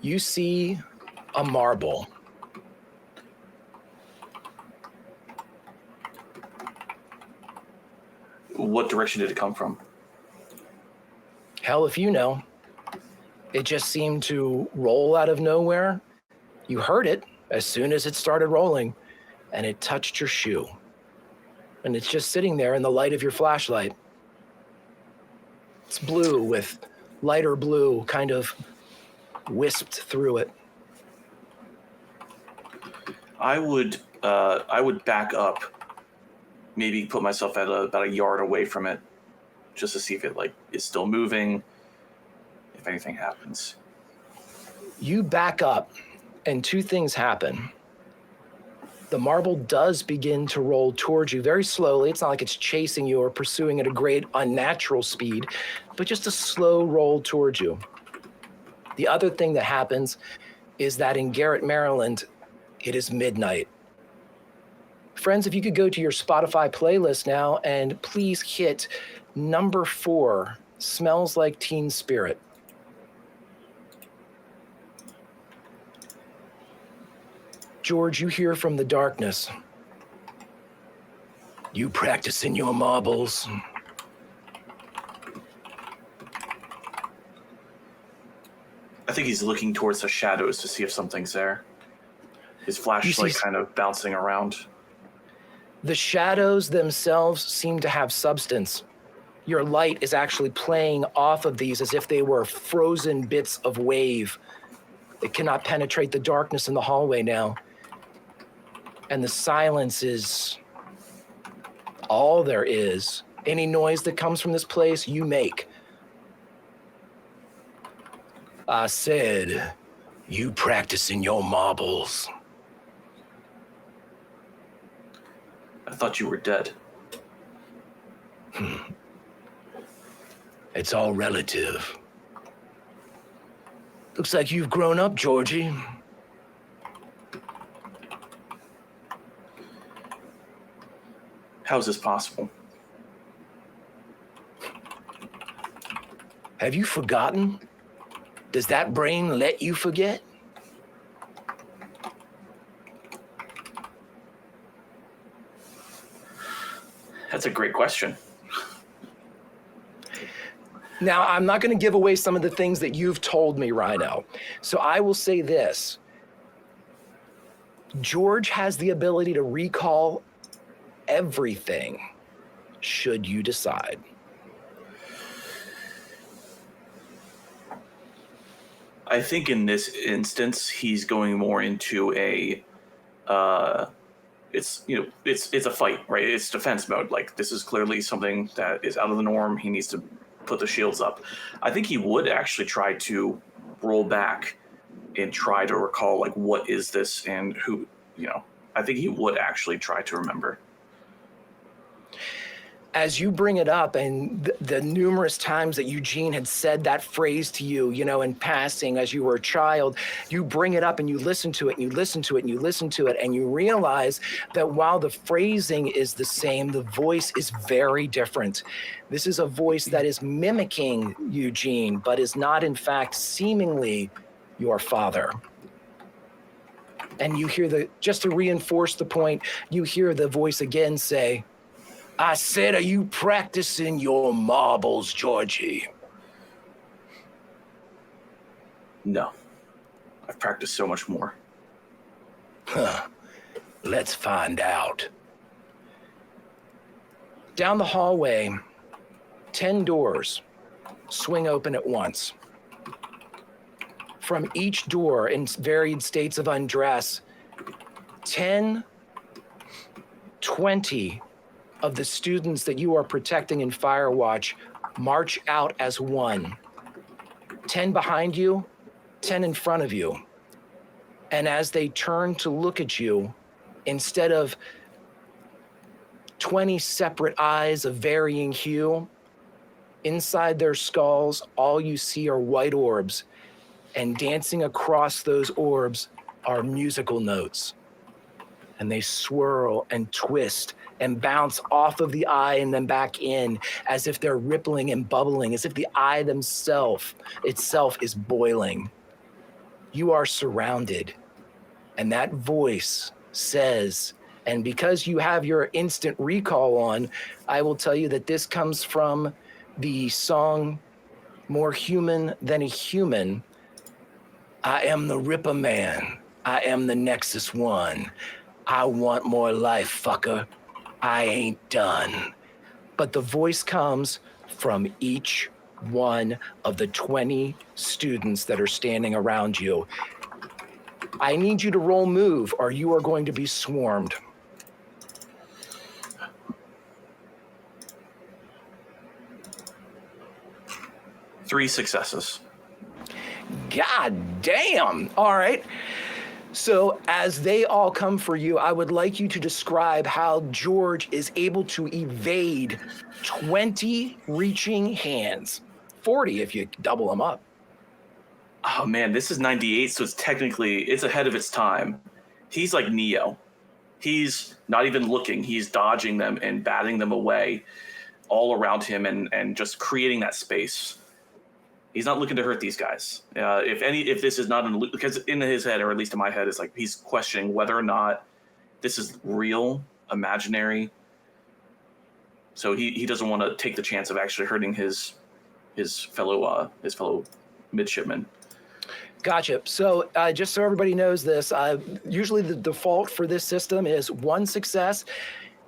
You see a marble. What direction did it come from? Hell if you know. It just seemed to roll out of nowhere. You heard it as soon as it started rolling, and it touched your shoe. And it's just sitting there in the light of your flashlight. It's blue with lighter blue kind of wisped through it. I would back up, maybe put myself at about a yard away from it, just to see if it is still moving, if anything happens. You back up, and 2 things happen. The marble does begin to roll towards you very slowly. It's not like it's chasing you or pursuing at a great unnatural speed, but just a slow roll towards you. The other thing that happens is that in Garrett, Maryland, it is midnight. Friends, if you could go to your Spotify playlist now and please hit number 4, Smells Like Teen Spirit. George, you hear from the darkness. You practicing your marbles? I think he's looking towards the shadows to see if something's there. His flashlight kind of bouncing around. The shadows themselves seem to have substance. Your light is actually playing off of these as if they were frozen bits of wave. It cannot penetrate the darkness in the hallway now. And the silence is all there is Any noise that comes from this place, you make. I said, you practicing your marbles. I thought you were dead. It's all relative. Looks like you've grown up, Georgie. How is this possible? Have you forgotten? Does that brain let you forget? That's a great question. Now, I'm not going to give away some of the things that you've told me, Rhino. So I will say this. George has the ability to recall everything, should you decide. I think in this instance, he's going more into a, it's a fight, right? It's defense mode. Like, this is clearly something that is out of the norm. He needs to put the shields up. I think he would actually try to roll back and try to recall, like, what is this and who, I think he would actually try to remember. As you bring it up, and the numerous times that Eugene had said that phrase to you, in passing as you were a child, you bring it up and you listen to it and you listen to it and you listen to it, and you realize that while the phrasing is the same, the voice is very different. This is a voice that is mimicking Eugene, but is not in fact seemingly your father. And you hear just to reinforce the point, you hear the voice again say, I said, are you practicing your marbles, Georgie? No. I've practiced so much more. Let's find out. Down the hallway, 10 doors swing open at once. From each door, in varied states of undress, 10, 20 of the students that you are protecting in Firewatch march out as one. 10 behind you, 10 in front of you. And as they turn to look at you, instead of 20 separate eyes of varying hue, inside their skulls, all you see are white orbs, and dancing across those orbs are musical notes. And they swirl and twist and bounce off of the eye and then back in, as if they're rippling and bubbling, as if the eye itself is boiling. You are surrounded, and that voice says, and because you have your instant recall on, I will tell you that this comes from the song More Human Than a Human. I am the Ripper Man. I am the Nexus One. I want more life, fucker. I ain't done. But the voice comes from each one of the 20 students that are standing around you. I need you to roll move, or you are going to be swarmed. Three successes. God damn. All right. So as they all come for you, I would like you to describe how George is able to evade 20 reaching hands. 40 if you double them up. Oh man, this is 98, so it's ahead of its time. He's like Neo. He's not even looking. He's dodging them and batting them away all around him and just creating that space. He's not looking to hurt these guys. If this is not because in his head, or at least in my head, it's like he's questioning whether or not this is real, imaginary. So he doesn't want to take the chance of actually hurting his fellow midshipmen. Gotcha. So just so everybody knows this, usually the default for this system is 1 success.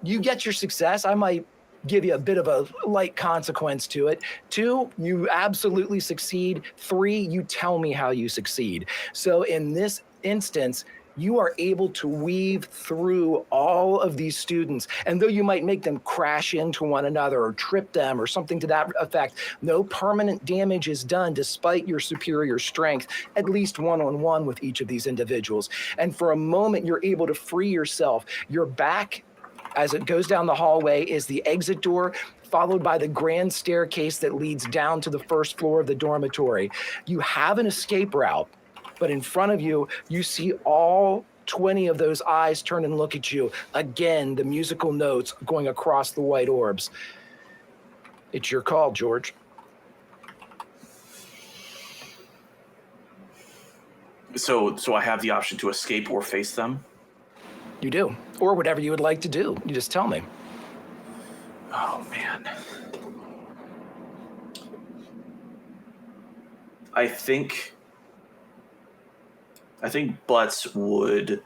You get your success. I might give you a bit of a light consequence to it. 2, you absolutely succeed. 3, you tell me how you succeed. So in this instance, you are able to weave through all of these students. And though you might make them crash into one another or trip them or something to that effect, no permanent damage is done despite your superior strength, at least one-on-one with each of these individuals. And for a moment, you're able to free yourself. Your back, as it goes down the hallway, is the exit door, followed by the grand staircase that leads down to the first floor of the dormitory. You have an escape route, but in front of you, you see all 20 of those eyes turn and look at you. Again, the musical notes going across the white orbs. It's your call, George. So I have the option to escape or face them? You do. Or whatever you would like to do. You just tell me. Oh, man. I think Butts would...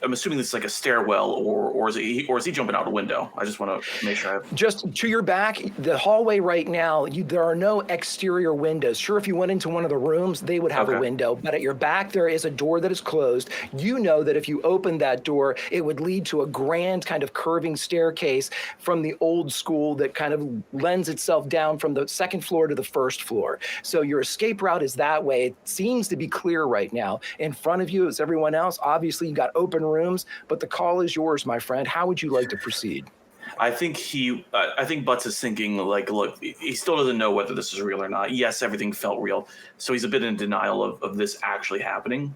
I'm assuming this is like a stairwell, or is he jumping out a window? I just want to make sure I have... Just to your back, the hallway right now, there are no exterior windows. Sure, if you went into one of the rooms, they would have a window, but at your back, there is a door that is closed. You know that if you opened that door, it would lead to a grand kind of curving staircase from the old school that kind of lends itself down from the second floor to the first floor. So your escape route is that way. It seems to be clear right now. In front of you is everyone else. Obviously, you got open rooms, but the call is yours, my friend. How would you like to proceed? I think Butts is thinking, like, look, he still doesn't know whether this is real or not. Yes, everything felt real. So he's a bit in denial of this actually happening.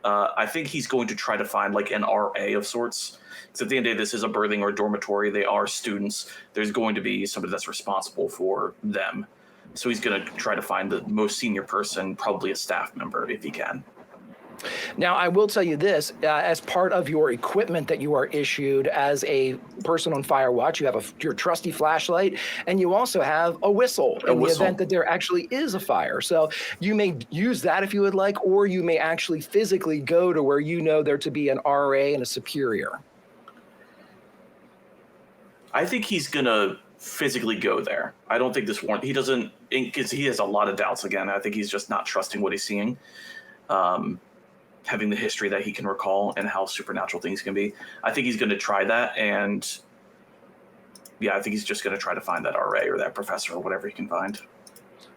I think he's going to try to find like an RA of sorts. Because at the end of the day, this is a birthing or dormitory. They are students. There's going to be somebody that's responsible for them. So he's going to try to find the most senior person, probably a staff member, if he can. Now, I will tell you this, as part of your equipment that you are issued as a person on Fire Watch, you have your trusty flashlight, and you also have a whistle in the event that there actually is a fire. So you may use that if you would like, or you may actually physically go to where you know there to be an RA and a superior. I think he's going to physically go there. I don't think he doesn't, because he has a lot of doubts again. I think he's just not trusting what he's seeing. Having the history that he can recall and how supernatural things can be. I think he's going to try that, and I think he's just going to try to find that RA or that professor or whatever he can find.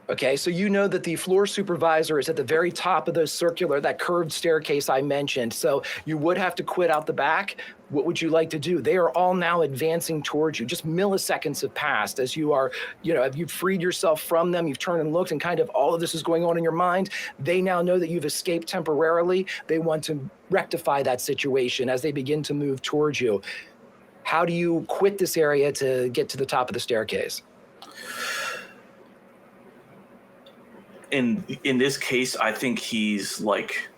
Okay, so you know that the floor supervisor is at the very top of that curved staircase I mentioned. So you would have to quit out the back. What would you like to do? They are all now advancing towards you. Just milliseconds have passed as you are, you've freed yourself from them. You've turned and looked, and kind of all of this is going on in your mind. They now know that you've escaped temporarily. They want to rectify that situation as they begin to move towards you. How do you quit this area to get to the top of the staircase? In this case, I think he's like,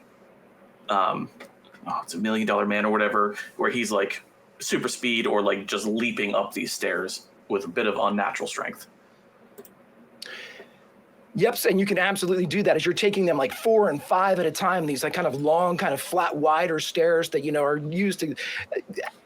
it's $1 Million Man or whatever, where he's like super speed or like just leaping up these stairs with a bit of unnatural strength. Yep, and you can absolutely do that as you're taking them like 4 and 5 at a time. These like kind of long, kind of flat, wider stairs that, are used to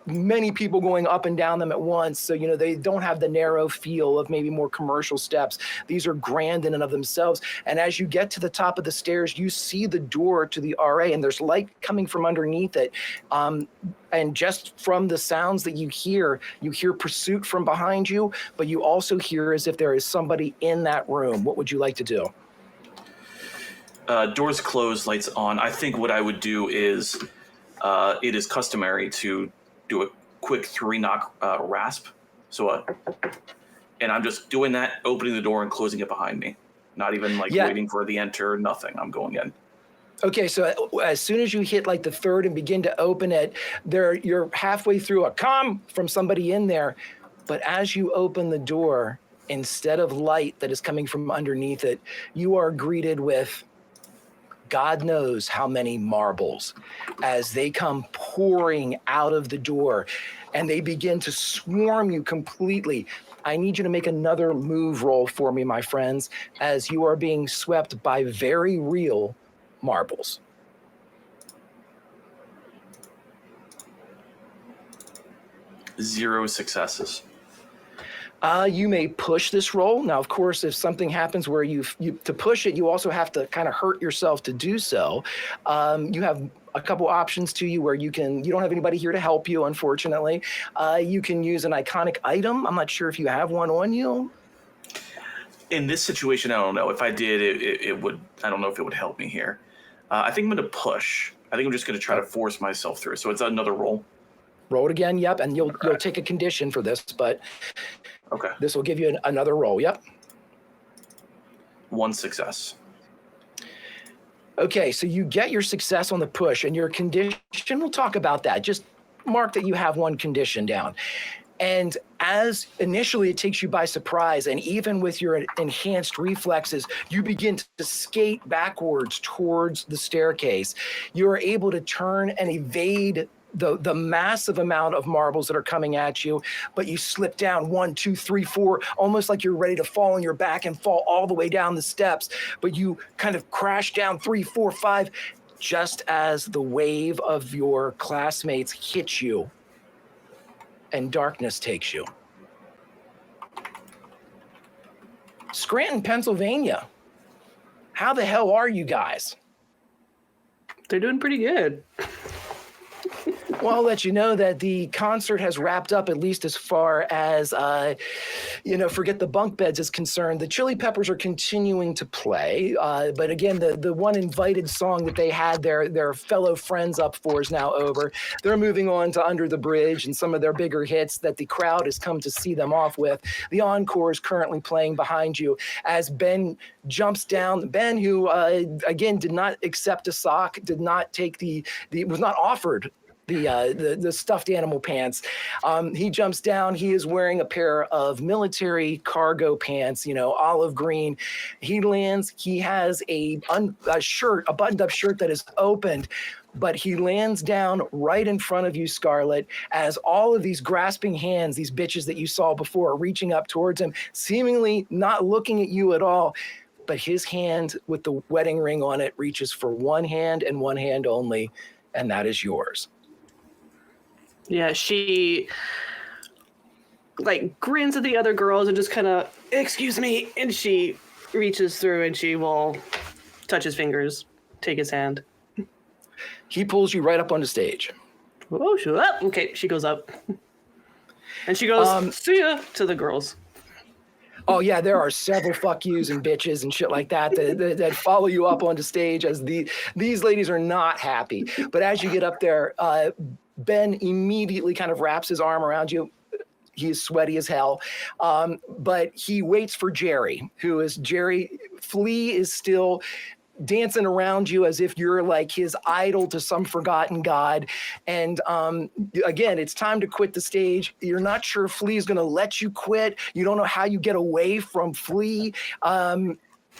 many people going up and down them at once. So, they don't have the narrow feel of maybe more commercial steps. These are grand in and of themselves. And as you get to the top of the stairs, you see the door to the RA, and there's light coming from underneath it. And just from the sounds that you hear pursuit from behind you, but you also hear as if there is somebody in that room. What would you like to do? Doors closed, lights on. I think what I would do is, it is customary to do a quick 3-knock rasp. So, and I'm just doing that, opening the door and closing it behind me. Not even waiting for the enter, nothing. I'm going in. Okay, so as soon as you hit like the third and begin to open it, you're halfway through a "come" from somebody in there. But as you open the door, instead of light that is coming from underneath it, you are greeted with God knows how many marbles as they come pouring out of the door, and they begin to swarm you completely. I need you to make another move roll for me, my friends, as you are being swept by very real marbles. Zero successes. You may push this roll. Now, of course, if something happens where you to push it, you also have to kind of hurt yourself to do so. You have a couple options to you where you don't have anybody here to help you, unfortunately. You can use an iconic item. I'm not sure if you have one on you. In this situation, I don't know. If I did, it would. I don't know if it would help me here. I think I'm going to push. I think I'm just going to try to force myself through. So it's another roll. Roll it again. Yep, and you'll take a condition for this, but Okay. this will give you another roll. Yep. 1 success. Okay, so you get your success on the push, and your condition. We'll talk about that. Just mark that you have one condition down. And as initially it takes you by surprise, and even with your enhanced reflexes, you begin to skate backwards towards the staircase. You are able to turn and evade the massive amount of marbles that are coming at you, but you slip down 1, 2, 3, 4, almost like you're ready to fall on your back and fall all the way down the steps, but you kind of crash down 3, 4, 5, just as the wave of your classmates hit you and darkness takes you. Scranton, Pennsylvania. How the hell are you guys? They're doing pretty good. Well, I'll let you know that the concert has wrapped up, at least as far as, forget the bunk beds is concerned. The Chili Peppers are continuing to play. But again, the one invited song that they had their fellow friends up for is now over. They're moving on to Under the Bridge and some of their bigger hits that the crowd has come to see them off with. The encore is currently playing behind you as Ben jumps down. Ben, who, again, did not accept a sock, did not take was not offered the stuffed animal pants. He jumps down. He is wearing a pair of military cargo pants, olive green. He lands. He has a buttoned up shirt that is opened, but he lands down right in front of you, Scarlet, as all of these grasping hands, these bitches that you saw before, are reaching up towards him, seemingly not looking at you at all. But his hand with the wedding ring on it reaches for one hand and one hand only, and that is yours. Yeah, she grins at the other girls and just kind of, excuse me, and she reaches through and she will touch his fingers, take his hand. He pulls you right up on the stage. Oh, shut up. Okay, she goes up. And she goes, see ya, to the girls. Oh, yeah, there are several fuck yous and bitches and shit like that that follow you up onto stage as these ladies are not happy. But as you get up there, Ben immediately kind of wraps his arm around you. He is sweaty as hell. But he waits for Jerry, who is Jerry. Flea is still dancing around you as if you're like his idol to some forgotten god. And again, it's time to quit the stage. You're not sure if Flea is going to let you quit. You don't know how you get away from Flea.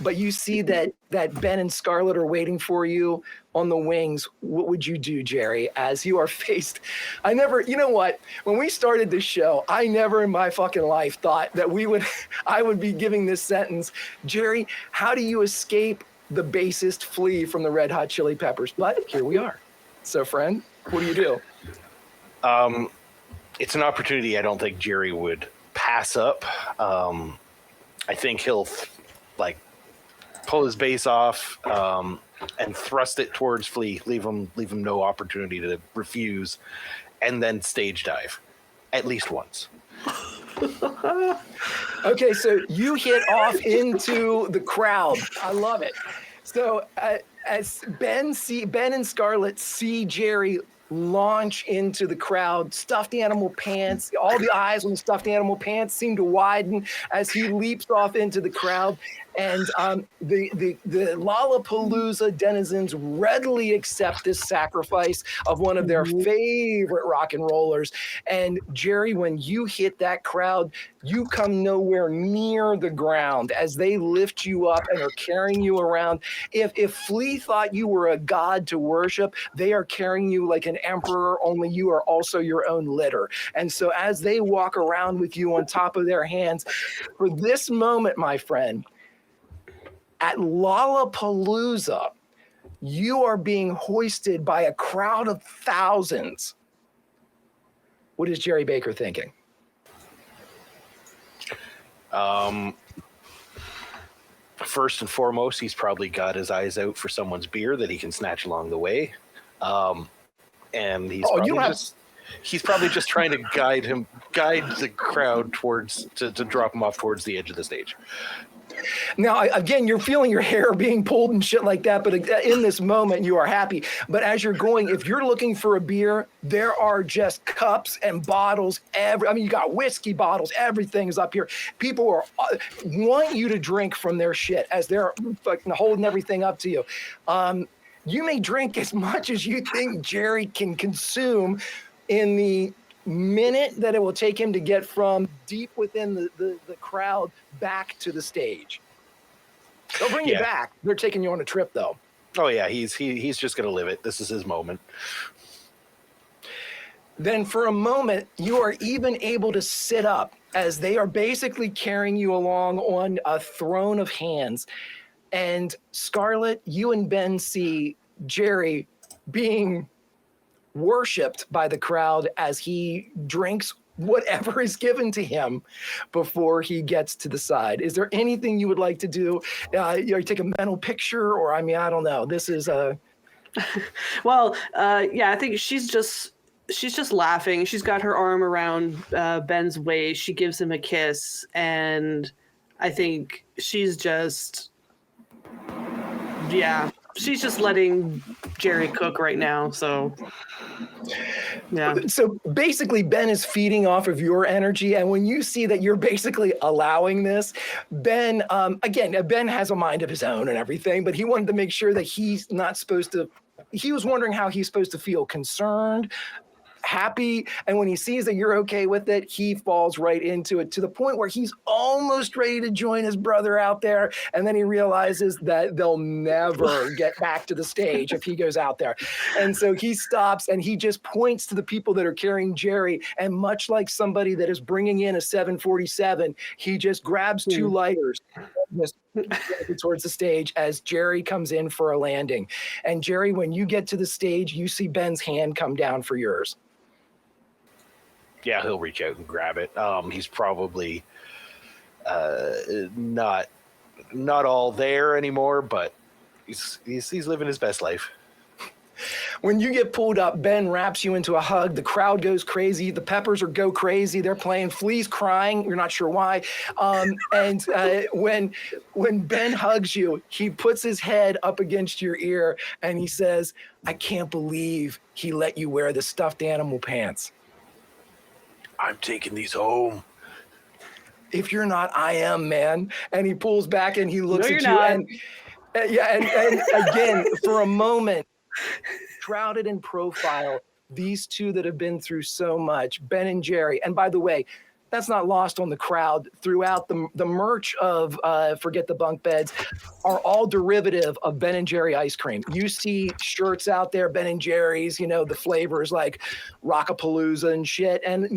But you see that Ben and Scarlet are waiting for you on the wings. What would you do, Jerry, as you are faced? You know what? When we started this show, I never in my fucking life thought that I would be giving this sentence. Jerry, how do you escape the bassist Flea from the Red Hot Chili Peppers? But here we are. So, friend, what do you do? It's an opportunity I don't think Jerry would pass up. I think he'll pull his bass off and thrust it towards Flea, leave him no opportunity to refuse, and then stage dive at least once. Okay, so you hit off into the crowd. I love it. So as Ben and Scarlet see Jerry launch into the crowd, stuffed animal pants, all the eyes on the stuffed animal pants seem to widen as he leaps off into the crowd. And the Lollapalooza denizens readily accept this sacrifice of one of their favorite rock and rollers. And Jerry, when you hit that crowd, you come nowhere near the ground as they lift you up and are carrying you around. If Flea thought you were a god to worship, they are carrying you like an emperor, only you are also your own litter. And so as they walk around with you on top of their hands, for this moment, my friend, at Lollapalooza, you are being hoisted by a crowd of thousands. What is Jerry Baker thinking? First and foremost, he's probably got his eyes out for someone's beer that he can snatch along the way. And he's probably just trying to guide the crowd towards to drop him off towards the edge of the stage. Now, again, you're feeling your hair being pulled and shit like that, but in this moment, you are happy. But as you're going, if you're looking for a beer, there are just cups and bottles. You got whiskey bottles. Everything's up here. People want you to drink from their shit as they're fucking holding everything up to you. You may drink as much as you think Jerry can consume in the minute that it will take him to get from deep within the crowd back to the stage. They'll bring you back. They're taking you on a trip, though. Oh yeah, he's just gonna live it. This is his moment. Then for a moment, you are even able to sit up as they are basically carrying you along on a throne of hands. And Scarlet, you and Ben see Jerry being worshipped by the crowd as he drinks whatever is given to him before he gets to the side. Is there anything you would like to do? You take a mental picture, or I don't know. This is a. Well, I think she's just laughing. She's got her arm around Ben's waist. She gives him a kiss, and I think she's just. Yeah, she's just letting Jerry cook right now. So, yeah. So basically, Ben is feeding off of your energy. And when you see that you're basically allowing this, Ben, Ben has a mind of his own and everything, but he wanted to make sure that he's not supposed to. He was wondering how he's supposed to feel concerned, happy, and when he sees that you're okay with it, he falls right into it to the point where he's almost ready to join his brother out there, and then he realizes that they'll never get back to the stage if he goes out there. And so he stops and he just points to the people that are carrying Jerry, and much like somebody that is bringing in a 747, he just grabs two lighters towards the stage as Jerry comes in for a landing. And Jerry, when you get to the stage, you see Ben's hand come down for yours. Yeah, he'll reach out and grab it. He's probably not all there anymore, but he's living his best life. When you get pulled up, Ben wraps you into a hug. The crowd goes crazy. The Peppers go crazy. They're playing. Flea's crying. You're not sure why. When Ben hugs you, he puts his head up against your ear and he says, "I can't believe he let you wear the stuffed animal pants. I'm taking these home. If you're not, I am, man." And he pulls back and he looks at you. Not. And again, for a moment, shrouded in profile, these two that have been through so much, Ben and Jerry. And by the way, that's not lost on the crowd. Throughout the merch of Forget the Bunk Beds are all derivative of Ben and Jerry ice cream. You see shirts out there, Ben and Jerry's, the flavors like Rockapalooza and shit. And,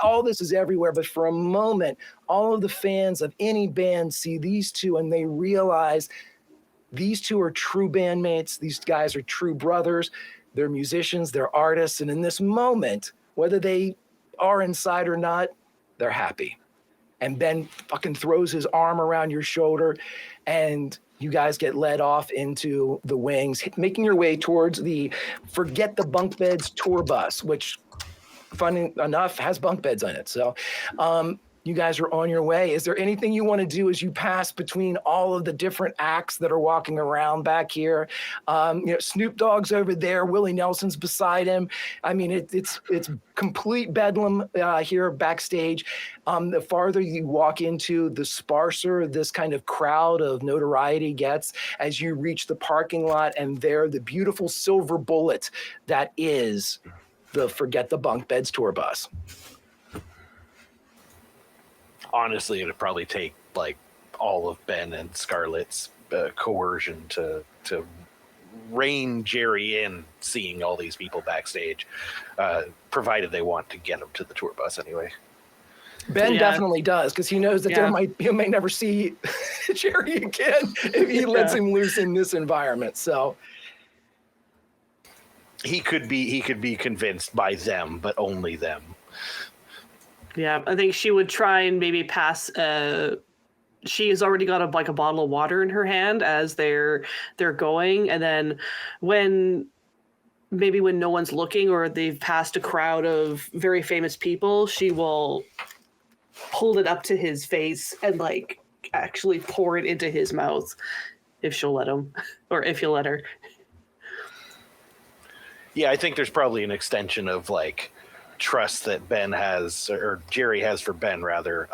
all this is everywhere. But for a moment, all of the fans of any band see these two and they realize these two are true bandmates. These guys are true brothers. They're musicians, they're artists. And in this moment, whether they are inside or not, they're happy. And Ben fucking throws his arm around your shoulder and you guys get led off into the wings, making your way towards the Forget the Bunk Beds tour bus, which, funny enough, has bunk beds in it. So you guys are on your way. Is there anything you want to do as you pass between all of the different acts that are walking around back here? Snoop Dogg's over there. Willie Nelson's beside him. I mean, it's complete bedlam here backstage. The farther you walk into, the sparser this kind of crowd of notoriety gets as you reach the parking lot, and there, the beautiful silver bullet that is the Forget the Bunk Beds tour bus. Honestly, it'd probably take like all of Ben and Scarlet's coercion to rein Jerry in, seeing all these people backstage, provided they want to get him to the tour bus anyway. Ben definitely does, because he knows that he may never see Jerry again if he lets him loose in this environment. So he could be convinced by them, but only them. Yeah, I think she would try and maybe pass. She has already got a bottle of water in her hand as they're going, and then when no one's looking or they've passed a crowd of very famous people, she will hold it up to his face and like actually pour it into his mouth if she'll let him, or if he'll let her. Yeah, I think there's probably an extension of like trust that Ben has, or Jerry has for Ben rather,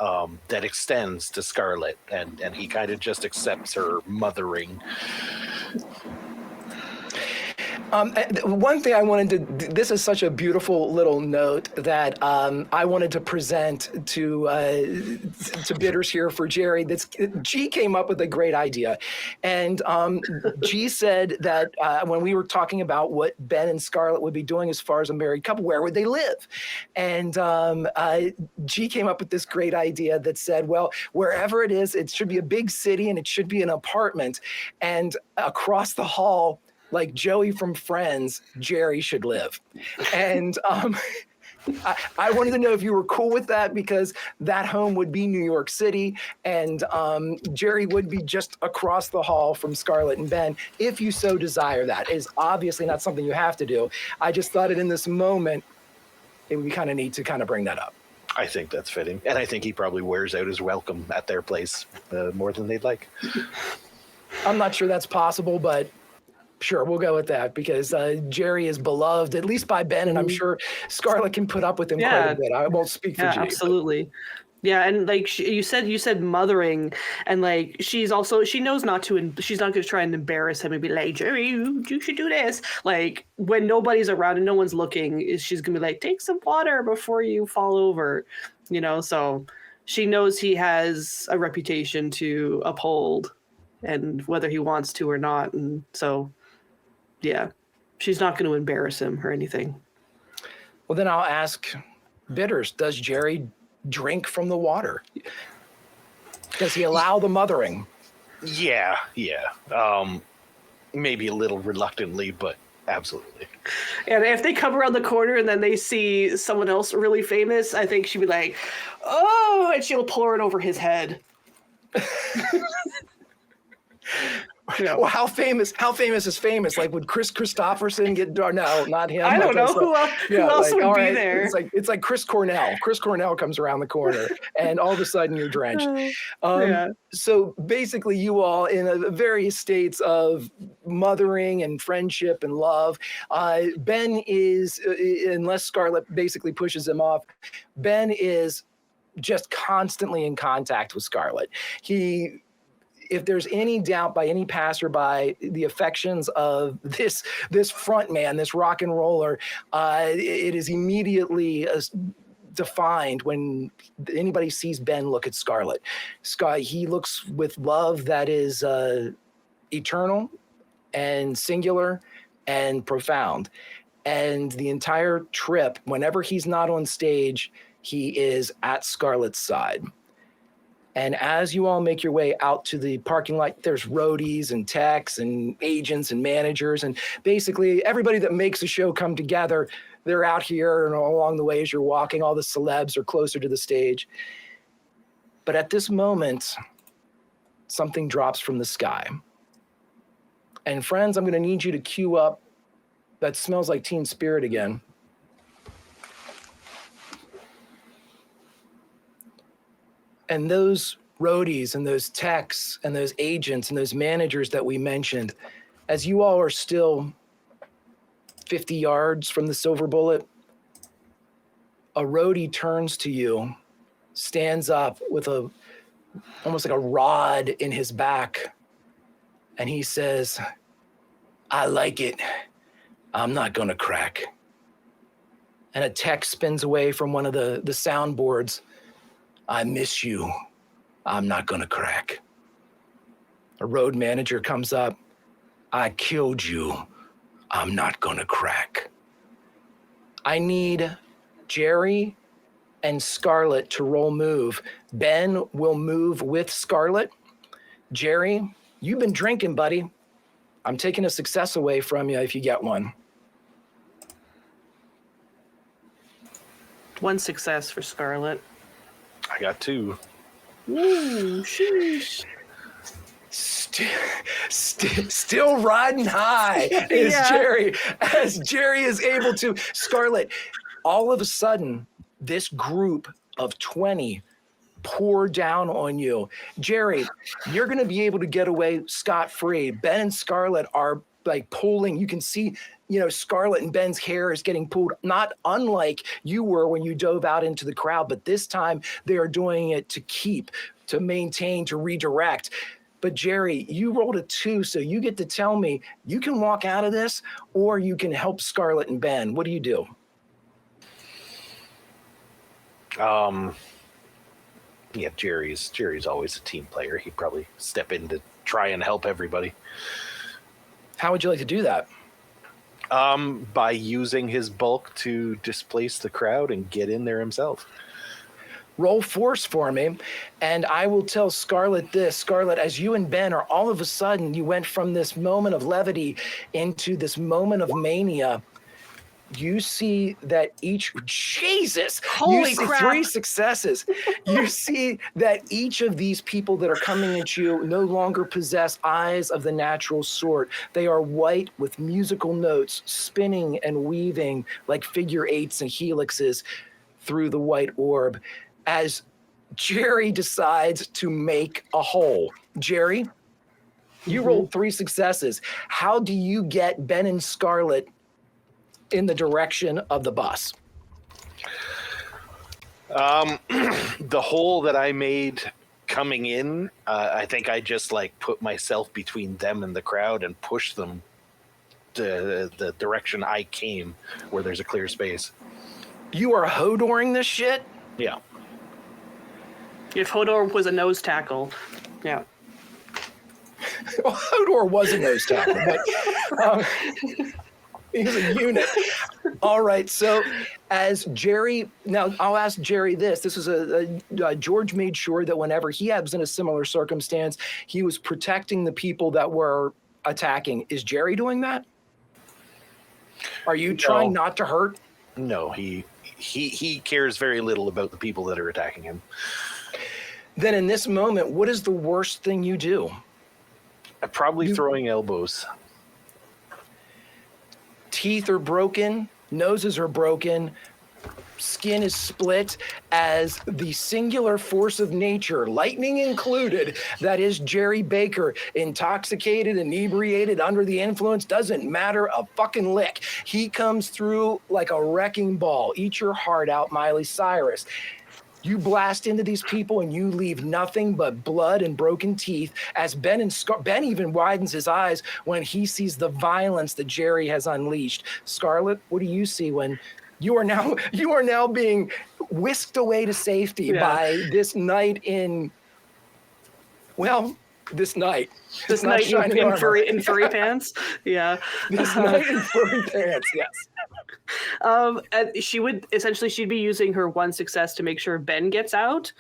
that extends to Scarlet, and he kind of just accepts her mothering. One thing I wanted to, this is such a beautiful little note that I wanted to present to bidders here for Jerry. G came up with a great idea. And G said that when we were talking about what Ben and Scarlet would be doing as far as a married couple, where would they live? And G came up with this great idea that said, well, wherever it is, it should be a big city and it should be an apartment. And across the hall, like Joey from Friends, Jerry should live. And I wanted to know if you were cool with that, because that home would be New York City, and Jerry would be just across the hall from Scarlet and Ben, if you so desire that. It is obviously not something you have to do. I just thought it in this moment, it would be kind of neat to kind of bring that up. I think that's fitting. And I think he probably wears out his welcome at their place more than they'd like. I'm not sure that's possible, but sure, we'll go with that, because Jerry is beloved, at least by Ben, and I'm sure Scarlet can put up with him quite a bit. I won't speak for G. Absolutely. Yeah, and like you said mothering, and like she knows not to, she's not going to try and embarrass him and be like, Jerry, you should do this. Like when nobody's around and no one's looking, she's going to be like, take some water before you fall over, so she knows he has a reputation to uphold, and whether he wants to or not, and so yeah, she's not going to embarrass him or anything. Well, then I'll ask bidders, does Jerry drink from the water? Does he allow the mothering? Yeah. Maybe a little reluctantly, but absolutely. And if they come around the corner and then they see someone else really famous, I think she'd be like, oh, and she'll pour it over his head. Well, how famous is famous? Like, would Chris Christopherson get? No, not him. I don't know who else would be there. It's like Chris Cornell. Chris Cornell comes around the corner, and all of a sudden you're drenched. So basically, you all in various states of mothering and friendship and love. Ben is, unless Scarlet basically pushes him off, Ben is just constantly in contact with Scarlet. If there's any doubt by any passerby, the affections of this front man, this rock and roller, it is immediately defined when anybody sees Ben look at Scarlet. He looks with love that is eternal and singular and profound. And the entire trip, whenever he's not on stage, he is at Scarlet's side. And as you all make your way out to the parking lot, there's roadies and techs and agents and managers, and basically everybody that makes a show come together. They're out here, and along the way as you're walking, all the celebs are closer to the stage. But at this moment, something drops from the sky. And friends, I'm going to need you to cue up That Smells Like Teen Spirit again. And those roadies and those techs and those agents and those managers that we mentioned, as you all are still 50 yards from the Silver Bullet, a roadie turns to you, stands up with almost like a rod in his back, and he says, I like it. I'm not gonna crack. And a tech spins away from one of the soundboards. I miss you. I'm not gonna crack. A road manager comes up. I killed you. I'm not gonna crack. I need Jerry and Scarlet to roll move. Ben will move with Scarlet. Jerry, you've been drinking, buddy. I'm taking a success away from you if you get one. One success for Scarlet. I got 2. Ooh, sheesh. Still riding high is Yeah. Jerry, as Jerry is able to. Scarlet, all of a sudden, this group of 20 pour down on you. Jerry, you're going to be able to get away scot-free. Ben and Scarlet are like pulling. You can see, Scarlet and Ben's hair is getting pulled, not unlike you were when you dove out into the crowd, but this time they are doing it to maintain, to redirect. But Jerry, you rolled a 2, so you get to tell me you can walk out of this or you can help Scarlet and Ben. What do you do? Yeah, Jerry's always a team player. He'd probably step in to try and help everybody. How would you like to do that? By using his bulk to displace the crowd and get in there himself. Roll force for me, and I will tell Scarlet this. Scarlet, as you and Ben are all of a sudden, you went from this moment of levity into this moment of mania. You see that Jesus, Holy you see crap. 3 successes. You see that each of these people that are coming at you no longer possess eyes of the natural sort. They are white with musical notes spinning and weaving like figure 8s and helixes through the white orb. As Jerry decides to make a hole. Jerry, you rolled 3 successes. How do you get Ben and Scarlet in the direction of the bus? The hole that I made coming in, I think I just put myself between them and the crowd and pushed them to the direction I came, where there's a clear space. You are Hodoring this shit? Yeah. If Hodor was a nose tackle, yeah. Well, Hodor was a nose tackle, but he's a unit. All right, so as Jerry, now I'll ask Jerry this. This is George made sure that whenever he was in a similar circumstance, he was protecting the people that were attacking. Is Jerry doing that? Are you trying not to hurt? No, he cares very little about the people that are attacking him. Then in this moment, what is the worst thing you do? Probably throwing elbows. Teeth are broken, noses are broken, skin is split as the singular force of nature, lightning included, that is Jerry Baker, intoxicated, inebriated, under the influence, doesn't matter a fucking lick. He comes through like a wrecking ball. Eat your heart out, Miley Cyrus. You blast into these people and you leave nothing but blood and broken teeth as Ben even widens his eyes when he sees the violence that Jerry has unleashed. Scarlet, what do you see when you are now being whisked away to safety by this knight in, this knight. This knight in furry pants? Yeah. This knight in furry pants, yes. And she'd be using her 1 success to make sure Ben gets out.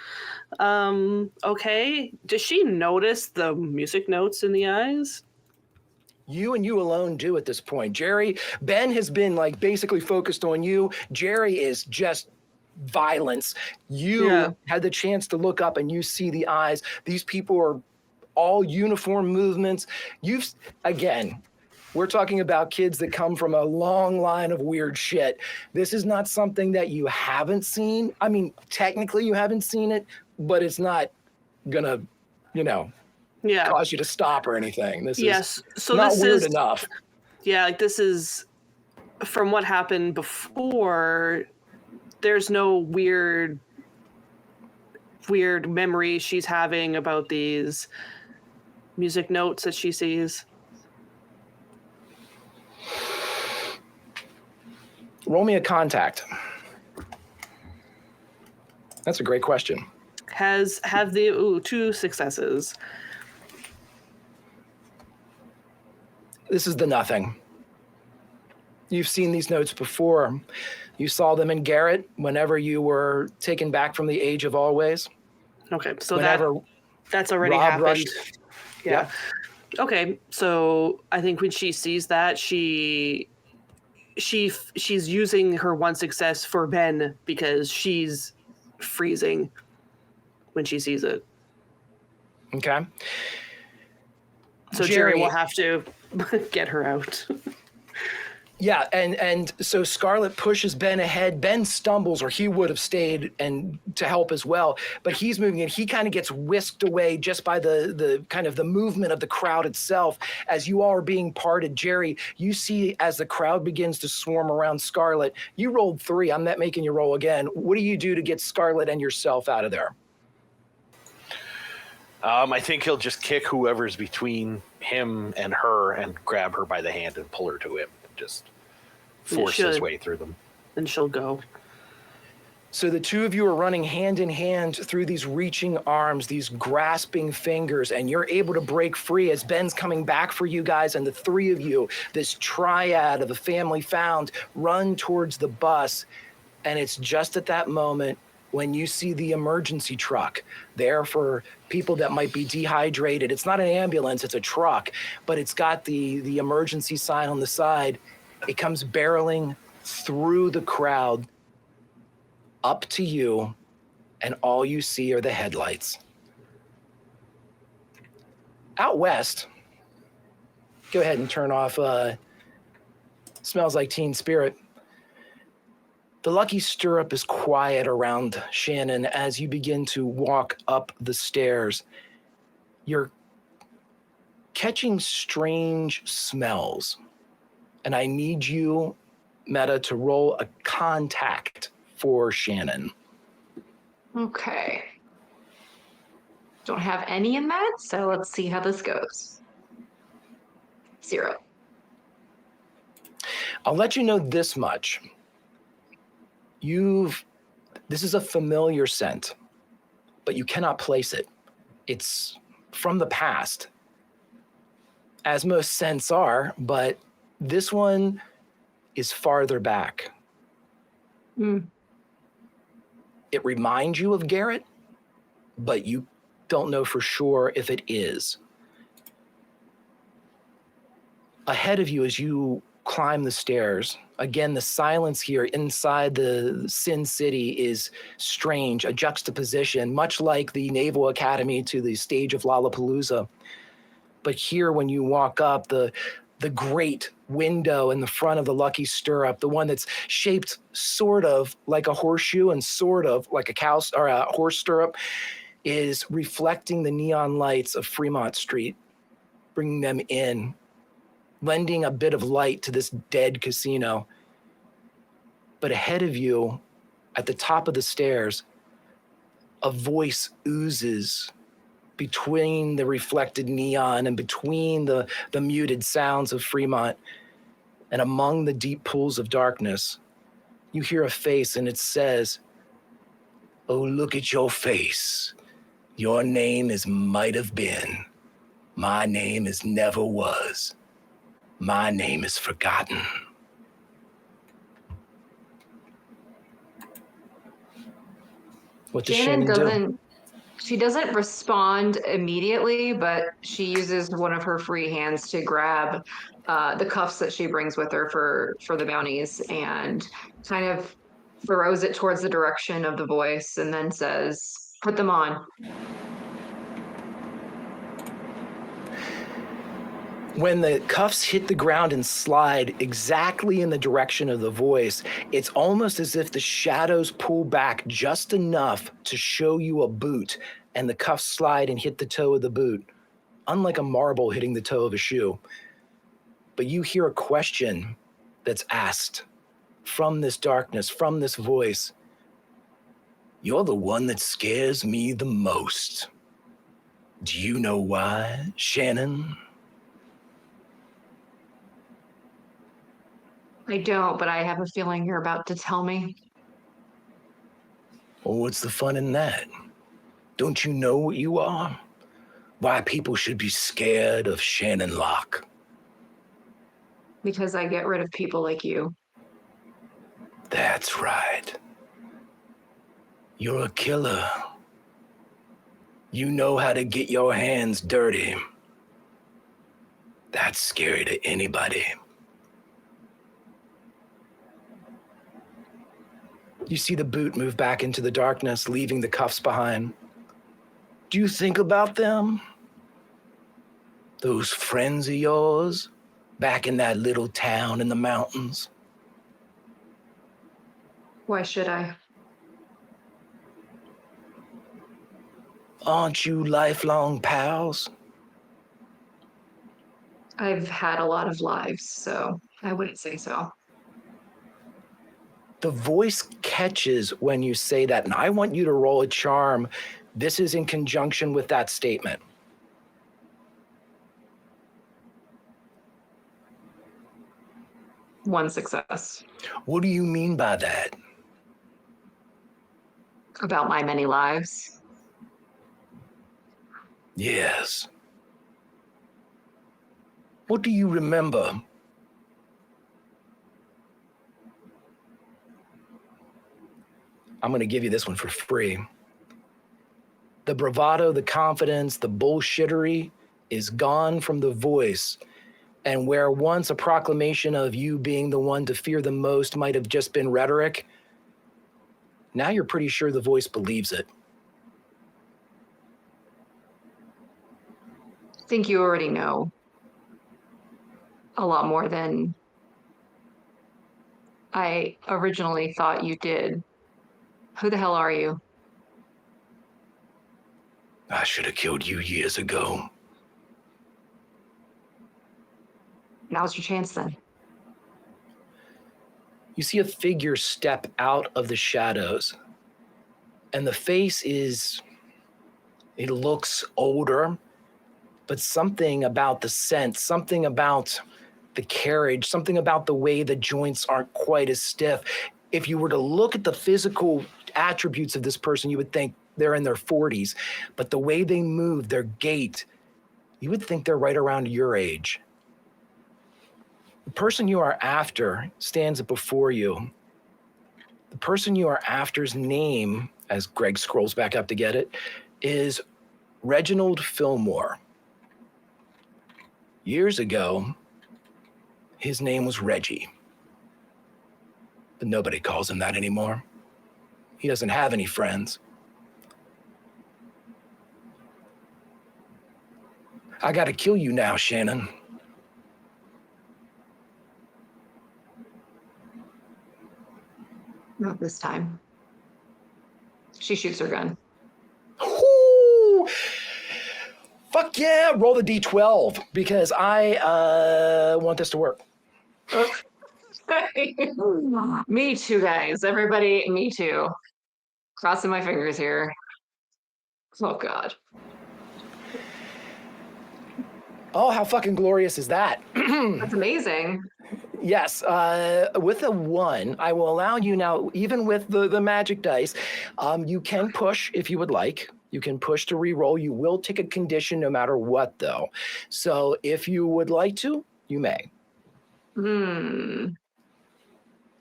Okay. Does she notice the music notes in the eyes? You and you alone do at this point. Ben has been basically focused on you. Jerry is just violence. You had the chance to look up and you see the eyes. These people are all uniform movements. We're talking about kids that come from a long line of weird shit. This is not something that you haven't seen. I mean, technically you haven't seen it, but it's not gonna, cause you to stop or anything. This is not weird enough. Yeah, this is from what happened before. There's no weird memories she's having about these music notes that she sees. Roll me a contact. That's a great question. Have the 2 successes. This is the nothing. You've seen these notes before. You saw them in Garrett whenever you were taken back from the age of always. Okay, so whenever that's already Rob happened. Rushed. Yeah. Okay, so I think when she sees that, she she's using her one success for Ben because she's freezing when she sees it. Okay. So Jerry will have to get her out. Yeah, and so Scarlet pushes Ben ahead. Ben stumbles, or he would have stayed and to help as well. But he's moving, and he kind of gets whisked away just by the kind of the movement of the crowd itself. As you all are being parted, Jerry, you see as the crowd begins to swarm around Scarlet. You rolled 3. I'm not making you roll again. What do you do to get Scarlet and yourself out of there? I think he'll just kick whoever's between him and her and grab her by the hand and pull her to him. Just force his way through them. And she'll go. So the two of you are running hand in hand through these reaching arms, these grasping fingers, and you're able to break free as Ben's coming back for you guys, and the three of you, this triad of a family found, run towards the bus. And it's just at that moment when you see the emergency truck there for people that might be dehydrated. It's not an ambulance, it's a truck, but it's got the emergency sign on the side. It comes barreling through the crowd up to you, and all you see are the headlights. Out west, go ahead and turn off Smells Like Teen Spirit. The Lucky Stirrup is quiet around Shannon as you begin to walk up the stairs. You're catching strange smells, and I need you, Meta, to roll a contact for Shannon. Okay. Don't have any in that, so let's see how this goes. 0. I'll let you know this much. This is a familiar scent, but you cannot place it. It's from the past, as most scents are, but this one is farther back. It reminds you of Garrett, but you don't know for sure if it is. Ahead of you as you climb the stairs, again, the silence here inside the Sin City is strange, a juxtaposition, much like the Naval Academy to the stage of Lollapalooza. But here, when you walk up, the great window in the front of the Lucky Stirrup, the one that's shaped sort of like a horseshoe and sort of like a cow or a horse stirrup, is reflecting the neon lights of Fremont Street, bringing them in, lending a bit of light to this dead casino. But ahead of you, at the top of the stairs, a voice oozes between the reflected neon and between the muted sounds of Fremont. And among the deep pools of darkness, you hear a face, and it says, "Oh, look at your face. Your name is might have been. My name is never was. My name is forgotten." What does Shannon do? She doesn't respond immediately, but she uses one of her free hands to grab the cuffs that she brings with her for the bounties and kind of throws it towards the direction of the voice and then says, "Put them on." When the cuffs hit the ground and slide exactly in the direction of the voice, it's almost as if the shadows pull back just enough to show you a boot, and the cuffs slide and hit the toe of the boot, unlike a marble hitting the toe of a shoe. But you hear a question that's asked from this darkness, from this voice. "You're the one that scares me the most. Do you know why, Shannon?" I don't, but I have a feeling you're about to tell me. Well, what's the fun in that? Don't you know what you are? Why people should be scared of Shannon Locke? Because I get rid of people like you. That's right. You're a killer. You know how to get your hands dirty. That's scary to anybody. You see the boot move back into the darkness, leaving the cuffs behind. Do you think about them? Those friends of yours back in that little town in the mountains? Why should I? Aren't you lifelong pals? I've had a lot of lives, so I wouldn't say so. The voice catches when you say that, and I want you to roll a charm. This is in conjunction with that statement. One success. What do you mean by that? About my many lives. Yes. What do you remember? I'm going to give you this one for free. The bravado, the confidence, the bullshittery is gone from the voice. And where once a proclamation of you being the one to fear the most might have just been rhetoric, now you're pretty sure the voice believes it. I think you already know a lot more than I originally thought you did. Who the hell are you? I should have killed you years ago. Now's your chance then. You see a figure step out of the shadows, and the face it looks older, but something about the scent, something about the carriage, something about the way the joints aren't quite as stiff. If you were to look at the physical attributes of this person, you would think they're in their 40s, but the way they move, their gait, you would think they're right around your age. The person you are after stands before you. The person you are after's name, as Greg scrolls back up to get it, is Reginald Fillmore. Years ago, his name was Reggie. But nobody calls him that anymore. He doesn't have any friends. I gotta kill you now, Shannon. Not this time. She shoots her gun. Ooh, fuck yeah, roll the D12 because I want this to work. Me too, guys. Everybody, me too. Crossing my fingers here. Oh, God. Oh, how fucking glorious is that? That's amazing. Yes, with a 1, I will allow you now, even with the magic dice, you can push if you would like. You can push to re-roll. You will take a condition no matter what, though. So if you would like to, you may.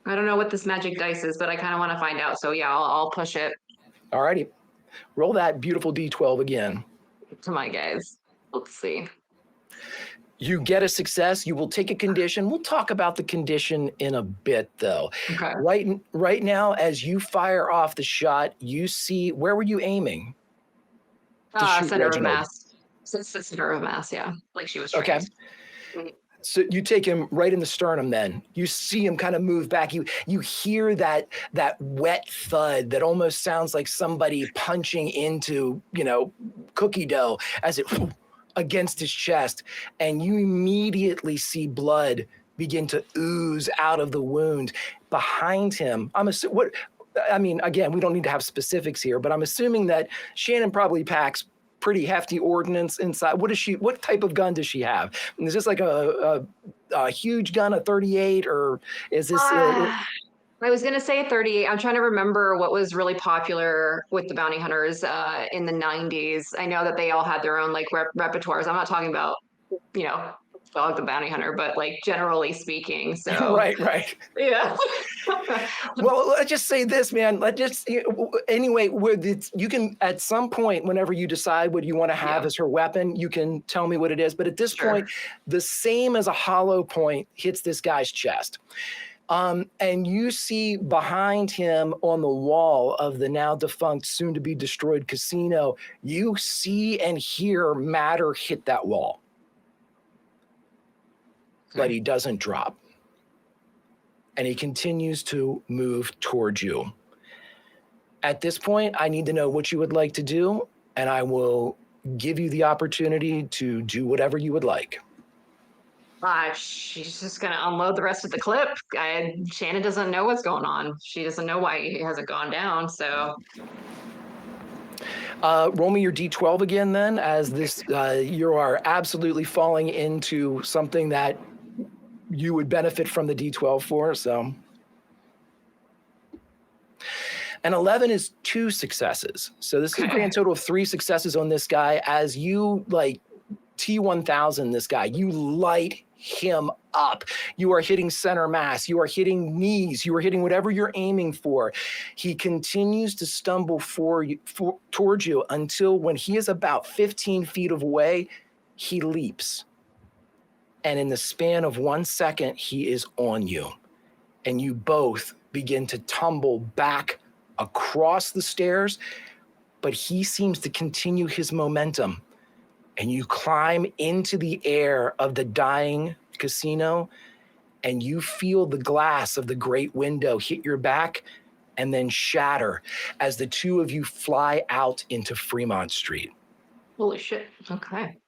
I don't know what this magic dice is, but I kind of want to find out. So yeah, I'll push it. Alrighty. Roll that beautiful D12 again. Come on, guys. Let's see. You get a success. You will take a condition. We'll talk about the condition in a bit, though. Okay. Right now, as you fire off the shot, you see, where were you aiming? Center of mass. Center of mass, yeah. Like she was trained. Okay. So you take him right in the sternum then. You see him kind of move back. You hear that wet thud that almost sounds like somebody punching into, cookie dough as it against his chest. And you immediately see blood begin to ooze out of the wound. Behind him, again, we don't need to have specifics here, but I'm assuming that Shannon probably packs pretty hefty ordnance inside. What type of gun does she have? Is this like a huge gun, a 38, or is this? I was going to say a 38. I'm trying to remember what was really popular with the bounty hunters in the 90s. I know that they all had their own like repertoires. I'm not talking about, Dog the Bounty Hunter, but like generally speaking. So right. Yeah. Well, let's just say this, man. Anyway, you can at some point, whenever you decide what you want to have as her weapon, you can tell me what it is. But at this point, the same as a hollow point hits this guy's chest. And you see behind him on the wall of the now defunct, soon to be destroyed casino, you see and hear matter hit that wall. But he doesn't drop. And he continues to move towards you. At this point, I need to know what you would like to do, and I will give you the opportunity to do whatever you would like. She's just gonna unload the rest of the clip. Shannon doesn't know what's going on. She doesn't know why he hasn't gone down, so. Roll me your D12 again then, as this, you are absolutely falling into something that you would benefit from the D12 for, so. And 11 is 2 successes. So this is a grand total of 3 successes on this guy. As you like T1000 this guy, you light him up. You are hitting center mass. You are hitting knees. You are hitting whatever you're aiming for. He continues to stumble towards you until when he is about 15 feet away, he leaps. And in the span of 1 second, he is on you. And you both begin to tumble back across the stairs, but he seems to continue his momentum. And you climb into the air of the dying casino, and you feel the glass of the great window hit your back and then shatter as the two of you fly out into Fremont Street. Holy shit. Okay.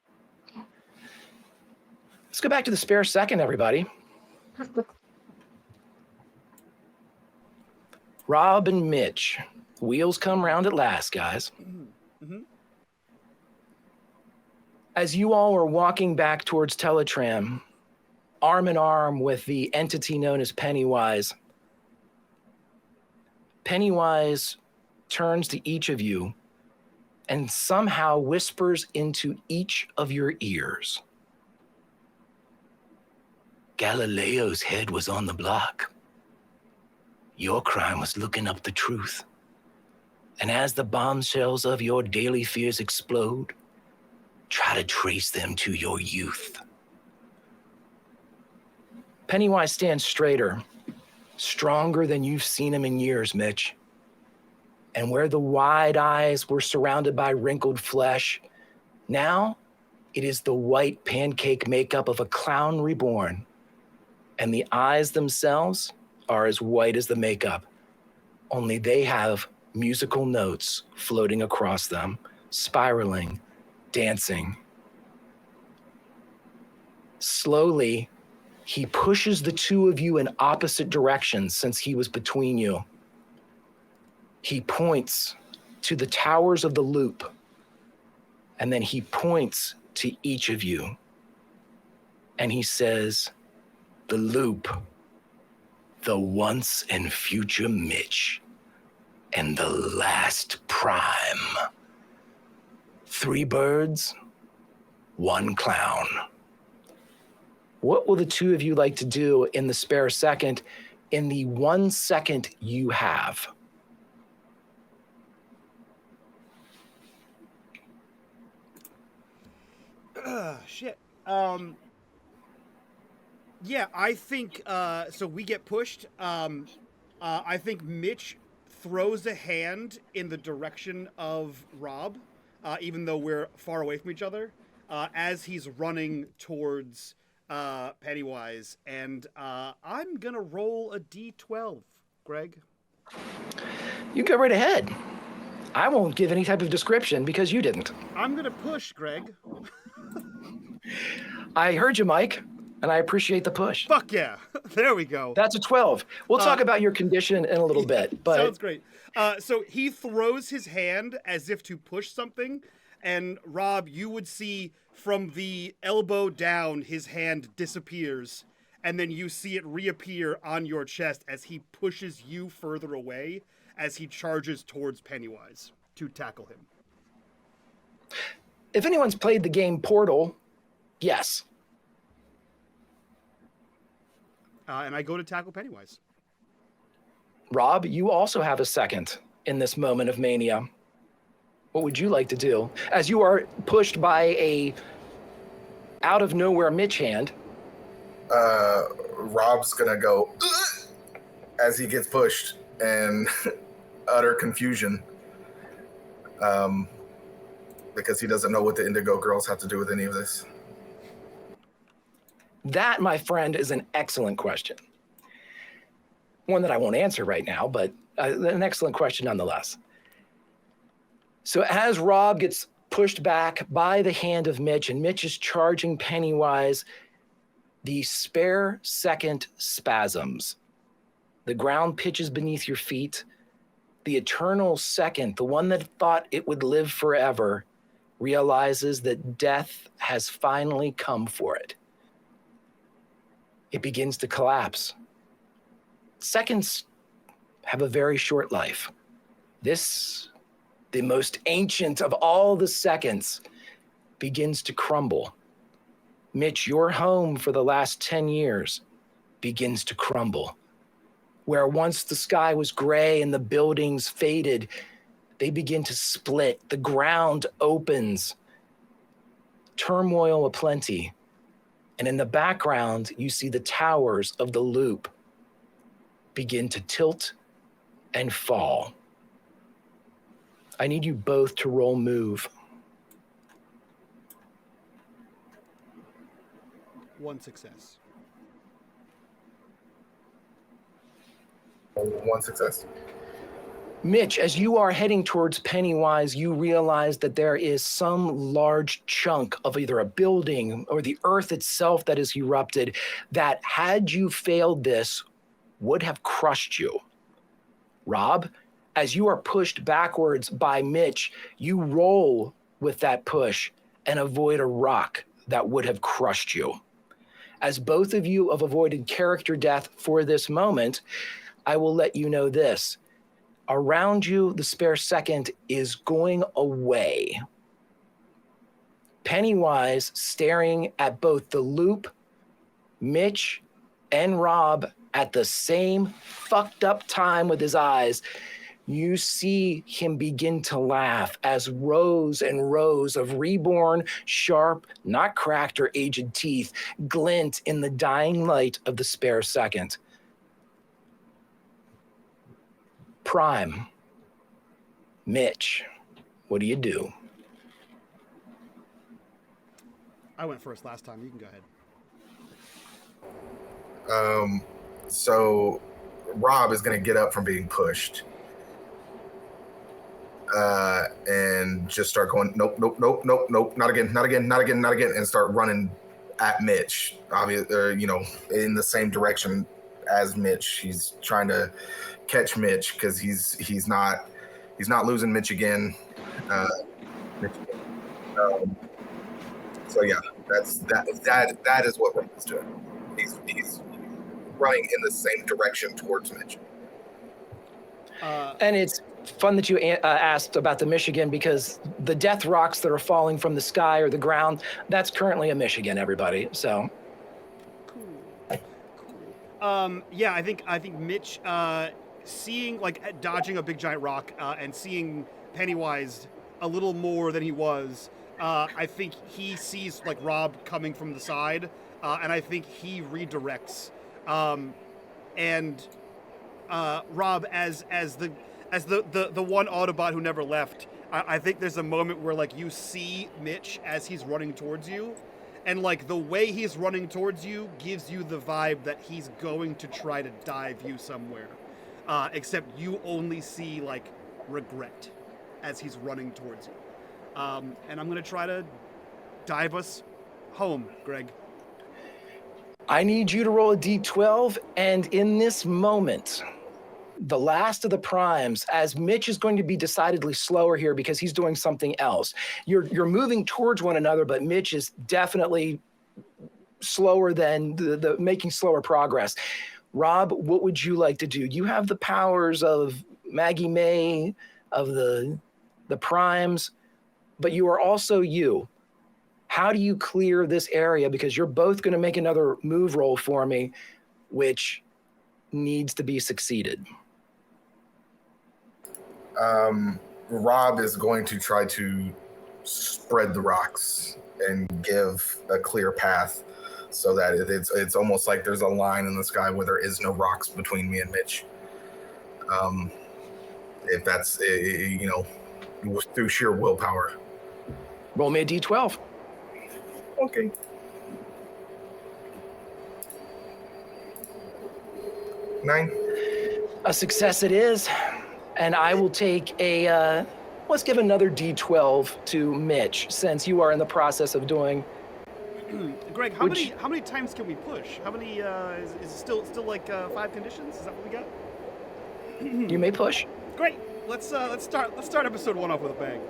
Let's go back to the spare second, everybody. Rob and Mitch. Wheels come round at last, guys. Mm-hmm. As you all are walking back towards Teletram, arm in arm with the entity known as Pennywise, Pennywise turns to each of you and somehow whispers into each of your ears. Galileo's head was on the block. Your crime was looking up the truth. And as the bombshells of your daily fears explode, try to trace them to your youth. Pennywise stands straighter, stronger than you've seen him in years, Mitch. And where the wide eyes were surrounded by wrinkled flesh, now it is the white pancake makeup of a clown reborn. And the eyes themselves are as white as the makeup, only they have musical notes floating across them, spiraling, dancing. Slowly, he pushes the two of you in opposite directions since he was between you. He points to the towers of the loop, and then he points to each of you. And he says, the loop, the once and future Mitch, and the last prime. 3 birds, 1 clown. What will the two of you like to do in the spare second, in the 1 second you have? Shit. Yeah, I think, so we get pushed. I think Mitch throws a hand in the direction of Rob, even though we're far away from each other, as he's running towards Pennywise. And I'm going to roll a D12, Greg. You go right ahead. I won't give any type of description because you didn't. I'm going to push, Greg. I heard you, Mike, and I appreciate the push. Fuck yeah. There we go. That's a 12. We'll talk about your condition in a little bit. But sounds great. So he throws his hand as if to push something, and Rob, you would see from the elbow down, his hand disappears, and then you see it reappear on your chest as he pushes you further away as he charges towards Pennywise to tackle him. If anyone's played the game Portal, yes. And I go to tackle Pennywise. Rob, you also have a second in this moment of mania. What would you like to do? As you are pushed by a out of nowhere Mitch hand. Rob's gonna go, ugh! as he gets pushed and utter confusion, because he doesn't know what the Indigo Girls have to do with any of this. That, my friend, is an excellent question. One that I won't answer right now, but an excellent question nonetheless. So as Rob gets pushed back by the hand of Mitch, and Mitch is charging Pennywise, the spare second spasms. The ground pitches beneath your feet. The eternal second, the one that thought it would live forever, realizes that death has finally come for it. It begins to collapse. Seconds have a very short life. This, the most ancient of all the seconds, begins to crumble. Mitch, your home for the last 10 years begins to crumble. Where once the sky was gray and the buildings faded, they begin to split. The ground opens. Turmoil aplenty. And in the background, you see the towers of the loop begin to tilt and fall. I need you both to roll move. 1 success. 1 success. Mitch, as you are heading towards Pennywise, you realize that there is some large chunk of either a building or the earth itself that has erupted that, had you failed this, would have crushed you. Rob, as you are pushed backwards by Mitch, you roll with that push and avoid a rock that would have crushed you. As both of you have avoided character death for this moment, I will let you know this. Around you, the spare second is going away. Pennywise staring at both the loop, Mitch, and Rob at the same fucked up time with his eyes. You see him begin to laugh as rows and rows of reborn, sharp, not cracked or aged teeth glint in the dying light of the spare second. Prime. Mitch, what do you do? I went first last time. You can go ahead. So Rob is going to get up from being pushed. And just start going, nope, not again, and start running at Mitch, obviously, in the same direction as Mitch. He's trying to catch Mitch because he's not losing Mitch again. So yeah, that is what Rob's doing. He's running in the same direction towards Mitch. And it's fun that you asked about the Michigan, because the death rocks that are falling from the sky or the ground, that's currently a Michigan, everybody. So Yeah, I think Mitch seeing, like, dodging a big giant rock and seeing Pennywise a little more than he was, I think he sees, like, Rob coming from the side, and I think he redirects. Rob, as the one Autobot who never left, I think there's a moment where, like, you see Mitch as he's running towards you, and, like, the way he's running towards you gives you the vibe that he's going to try to dive you somewhere. Except you only see, like, regret as he's running towards you. And I'm going to try to dive us home, Greg. I need you to roll a d12, and in this moment, the last of the primes, as Mitch is going to be decidedly slower here because he's doing something else. You're moving towards one another, but Mitch is definitely slower than the making slower progress. Rob, what would you like to do? You have the powers of Maggie May, of the primes, but you are also you. How do you clear this area? Because you're both going to make another move roll for me, which needs to be succeeded. Rob is going to try to spread the rocks and give a clear path so that it's almost like there's a line in the sky where there is no rocks between me and Mitch. If that's through sheer willpower. Roll me a d12. Okay. Nine. A success it is. And I will take a, let's give another d12 to Mitch, since you are in the process of doing. Greg, how many times can we push? How many, is it still like 5 conditions? Is that what we got? You may push. Great. Let's start episode 1 off with a bang.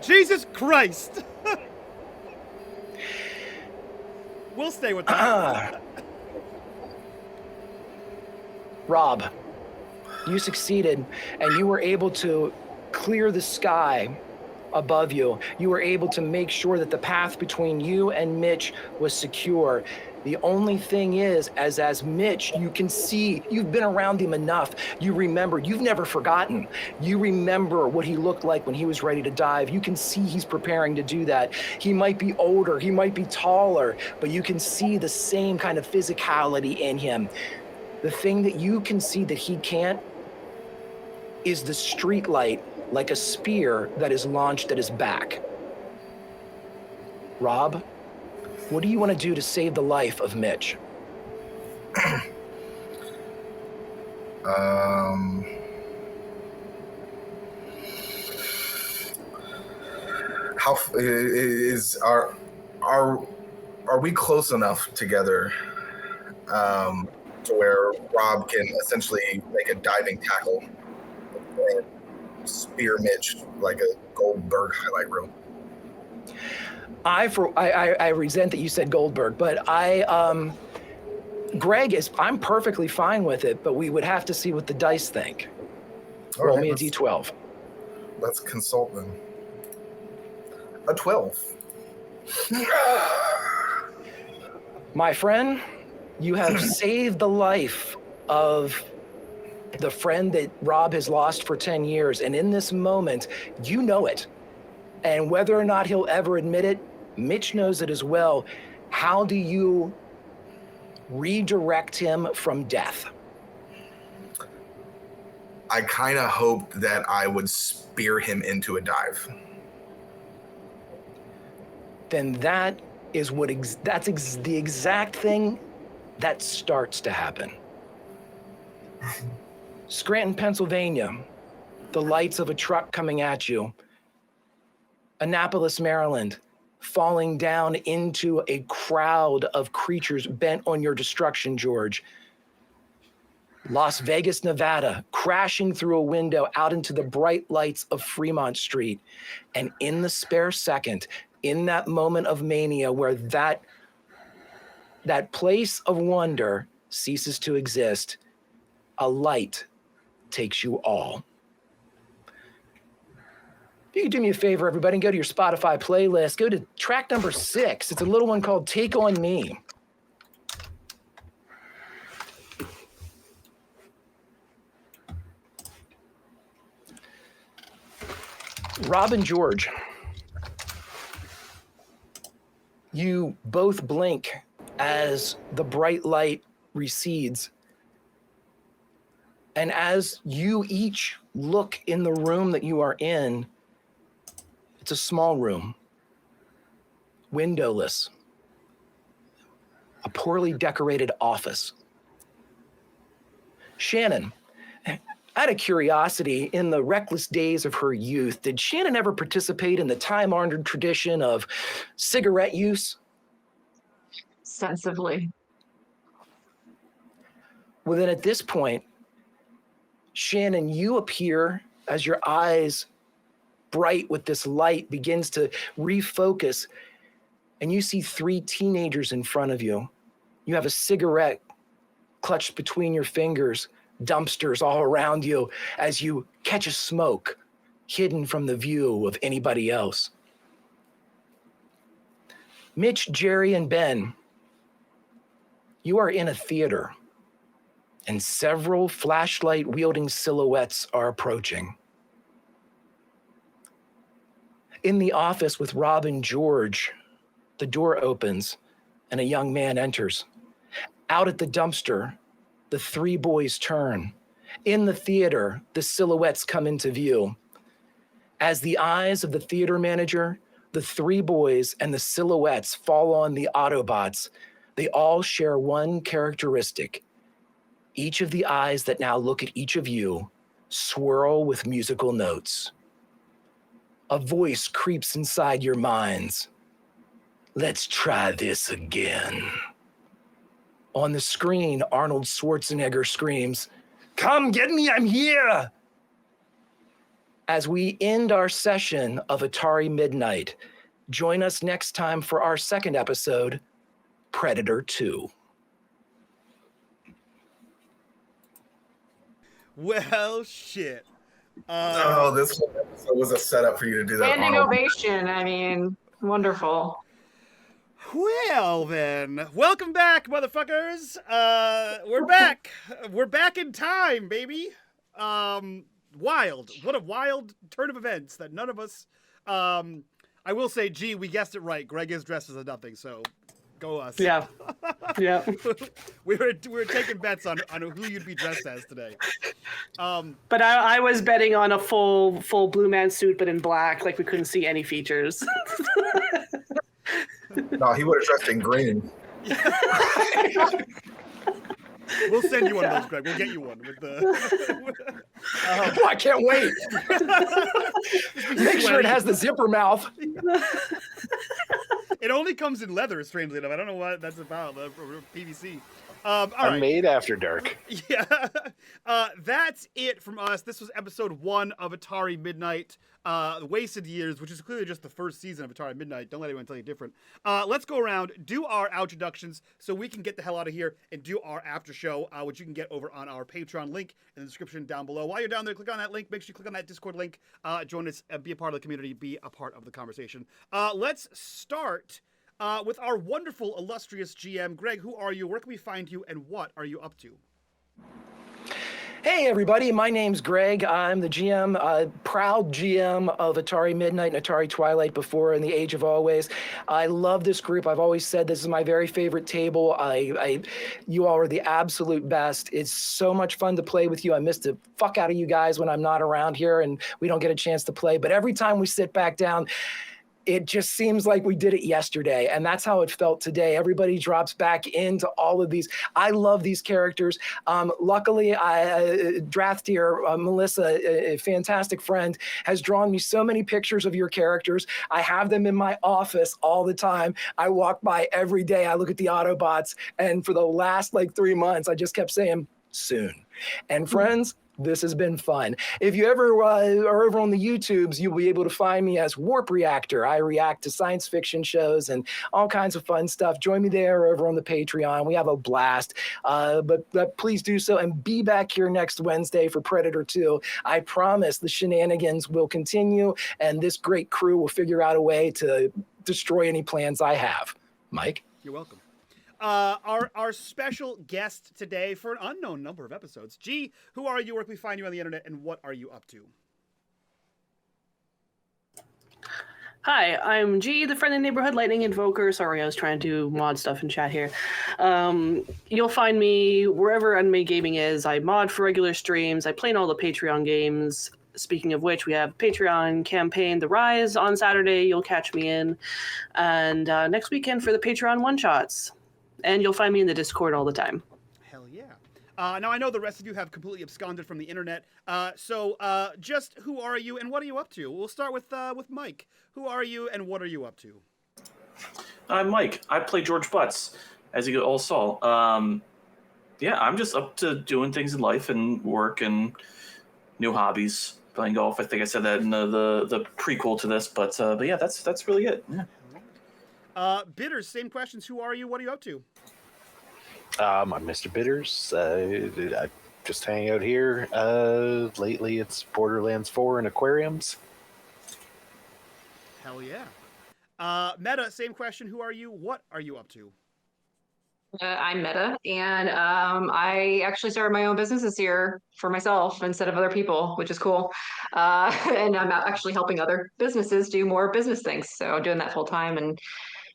Jesus Christ! We'll stay with that. Rob, you succeeded, and you were able to clear the sky above you. You were able to make sure that the path between you and Mitch was secure. The only thing is, as Mitch, you can see, you've been around him enough. You remember, you've never forgotten. You remember what he looked like when he was ready to dive. You can see he's preparing to do that. He might be older, he might be taller, but you can see the same kind of physicality in him. The thing that you can see that he can't is the street light, like a spear that is launched at his back. Rob, what do you want to do to save the life of Mitch? How is are we close enough together to where Rob can essentially make a diving tackle and spear Mitch like a Goldberg highlight reel? I resent that you said Goldberg, but Greg I'm perfectly fine with it, but we would have to see what the dice think. Roll me a d12. Let's consult them. A 12. My friend, you have saved the life of the friend that Rob has lost for 10 years. And in this moment, you know it. And whether or not he'll ever admit it, Mitch knows it as well. How do you redirect him from death? I kind of hoped that I would spear him into a dive. Then that is the exact thing that starts to happen. Scranton, Pennsylvania, the lights of a truck coming at you. Annapolis, Maryland, falling down into a crowd of creatures bent on your destruction, George. Las Vegas, Nevada, crashing through a window out into the bright lights of Fremont Street. And in the spare second, in that moment of mania where that place of wonder ceases to exist, a light takes you all. If you could do me a favor, everybody, and go to your Spotify playlist, go to track number 6. It's a little one called Take On Me. Rob and George, you both blink as the bright light recedes. And as you each look in the room that you are in, it's a small room, windowless, a poorly decorated office. Shannon, out of curiosity, in the reckless days of her youth, did Shannon ever participate in the time-honored tradition of cigarette use? Sensibly. Well, then at this point, Shannon, you appear as your eyes bright with this light begins to refocus, and you see 3 teenagers in front of you. You have a cigarette clutched between your fingers, dumpsters all around you as you catch a smoke hidden from the view of anybody else. Mitch, Jerry, and Ben, you are in a theater, and several flashlight-wielding silhouettes are approaching. In the office with Rob and George, the door opens and a young man enters. Out at the dumpster, the 3 boys turn, In the theater, the silhouettes come into view. As the eyes of the theater manager, the three boys, and the silhouettes fall on the Autobots, they all share one characteristic. Each of the eyes that now look at each of you swirl with musical notes. A voice creeps inside your minds. Let's try this again. On the screen, Arnold Schwarzenegger screams, "Come get me, I'm here!" As we end our session of Atari Midnight, join us next time for our second episode, Predator 2. Well, shit. This whole episode was a setup for you to do that. Standing Arnold. ovation. I mean, wonderful. Well, then, welcome back, motherfuckers. We're back. We're back in time, baby. Wild. What a wild turn of events that none of us. I will say, gee, we guessed it right. Greg is dressed as a nothing, so go us. Yeah. Yeah. we were taking bets on who you'd be dressed as today. But I was betting on a full Blue Man suit, but in black, like we couldn't see any features. No, he would have dressed in green. We'll send you one of those, Greg. We'll get you one with the. I can't wait. Make sure it has the zipper mouth. It only comes in leather, strangely enough. I don't know what that's about. PVC. All I'm right. made after dark. Yeah. That's it from us. This was episode 1 of Atari Midnight, The Wasted Years, which is clearly just the first season of Atari Midnight. Don't let anyone tell you different. Let's go around, do our introductions so we can get the hell out of here and do our after show, which you can get over on our Patreon link in the description down below. While you're down there, click on that link. Make sure you click on that Discord link. Join us, be a part of the community, be a part of the conversation. Let's start with our wonderful, illustrious GM. Greg, who are you? Where can we find you? And what are you up to? Hey, everybody. My name's Greg. I'm the GM, proud GM of Atari Midnight and Atari Twilight before in the Age of Always. I love this group. I've always said this is my very favorite table. You all are the absolute best. It's so much fun to play with you. I miss the fuck out of you guys when I'm not around here and we don't get a chance to play. But every time we sit back down, it just seems like we did it yesterday, and that's how it felt today. Everybody drops back into all of these. I love these characters. Luckily, Draftier, Melissa, a fantastic friend, has drawn me so many pictures of your characters. I have them in my office all the time. I walk by every day. I look at the Autobots, and for the last 3 months, I just kept saying, soon. And friends, this has been fun. If you ever are over on the YouTubes, you'll be able to find me as Warp Reactor. I react to science fiction shows and all kinds of fun stuff. Join me there over on the Patreon. We have a blast. But please do so and be back here next Wednesday for Predator 2. I promise the shenanigans will continue and this great crew will figure out a way to destroy any plans I have. Mike? You're welcome. Our special guest today for an unknown number of episodes. G, who are you? Where can we find you on the internet? And what are you up to? Hi, I'm G, the friendly neighborhood lightning invoker. Sorry, I was trying to do mod stuff in chat here. You'll find me wherever unMadeGaming is. I mod for regular streams. I play in all the Patreon games. Speaking of which, we have Patreon campaign The Rise on Saturday. You'll catch me in. And next weekend for the Patreon one-shots. And you'll find me in the Discord all the time. Hell yeah. Now, I know the rest of you have completely absconded from the internet. So just who are you and what are you up to? We'll start with Mike. Who are you and what are you up to? I'm Mike. I play George Butts, as you all saw. Yeah, I'm just up to doing things in life and work and new hobbies. Playing golf. I think I said that in the prequel to this, but yeah, that's really it. Yeah. Bitters, same questions. Who are you? What are you up to? I'm Mr. Bitters. I just hang out here. Lately, it's Borderlands 4 and aquariums. Hell yeah. Meta, same question. Who are you? What are you up to? I'm Meta, and I actually started my own business this year for myself instead of other people, which is cool. And I'm actually helping other businesses do more business things. So doing that full time, and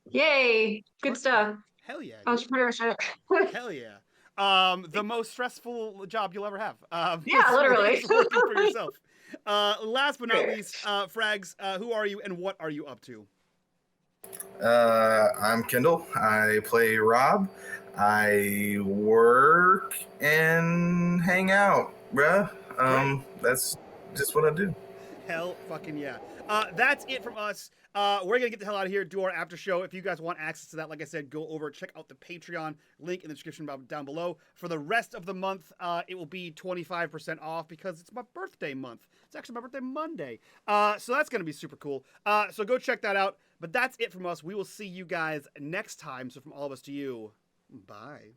yay, good stuff. Hell yeah. Entrepreneurship. Hell yeah. The most stressful job you'll ever have. Yeah, literally. is working for yourself. Last but not least, Frags, who are you and what are you up to? I'm Kendall. I play Rob. I work and hang out, bruh. That's just what I do. Hell fucking yeah. That's it from us. We're gonna get the hell out of here, do our after show. If you guys want access to that, like I said, go over, check out the Patreon link in the description down below. For the rest of the month, it will be 25% off because it's my birthday month. It's actually my birthday Monday. So that's gonna be super cool. So go check that out. But that's it from us. We will see you guys next time. So from all of us to you, bye.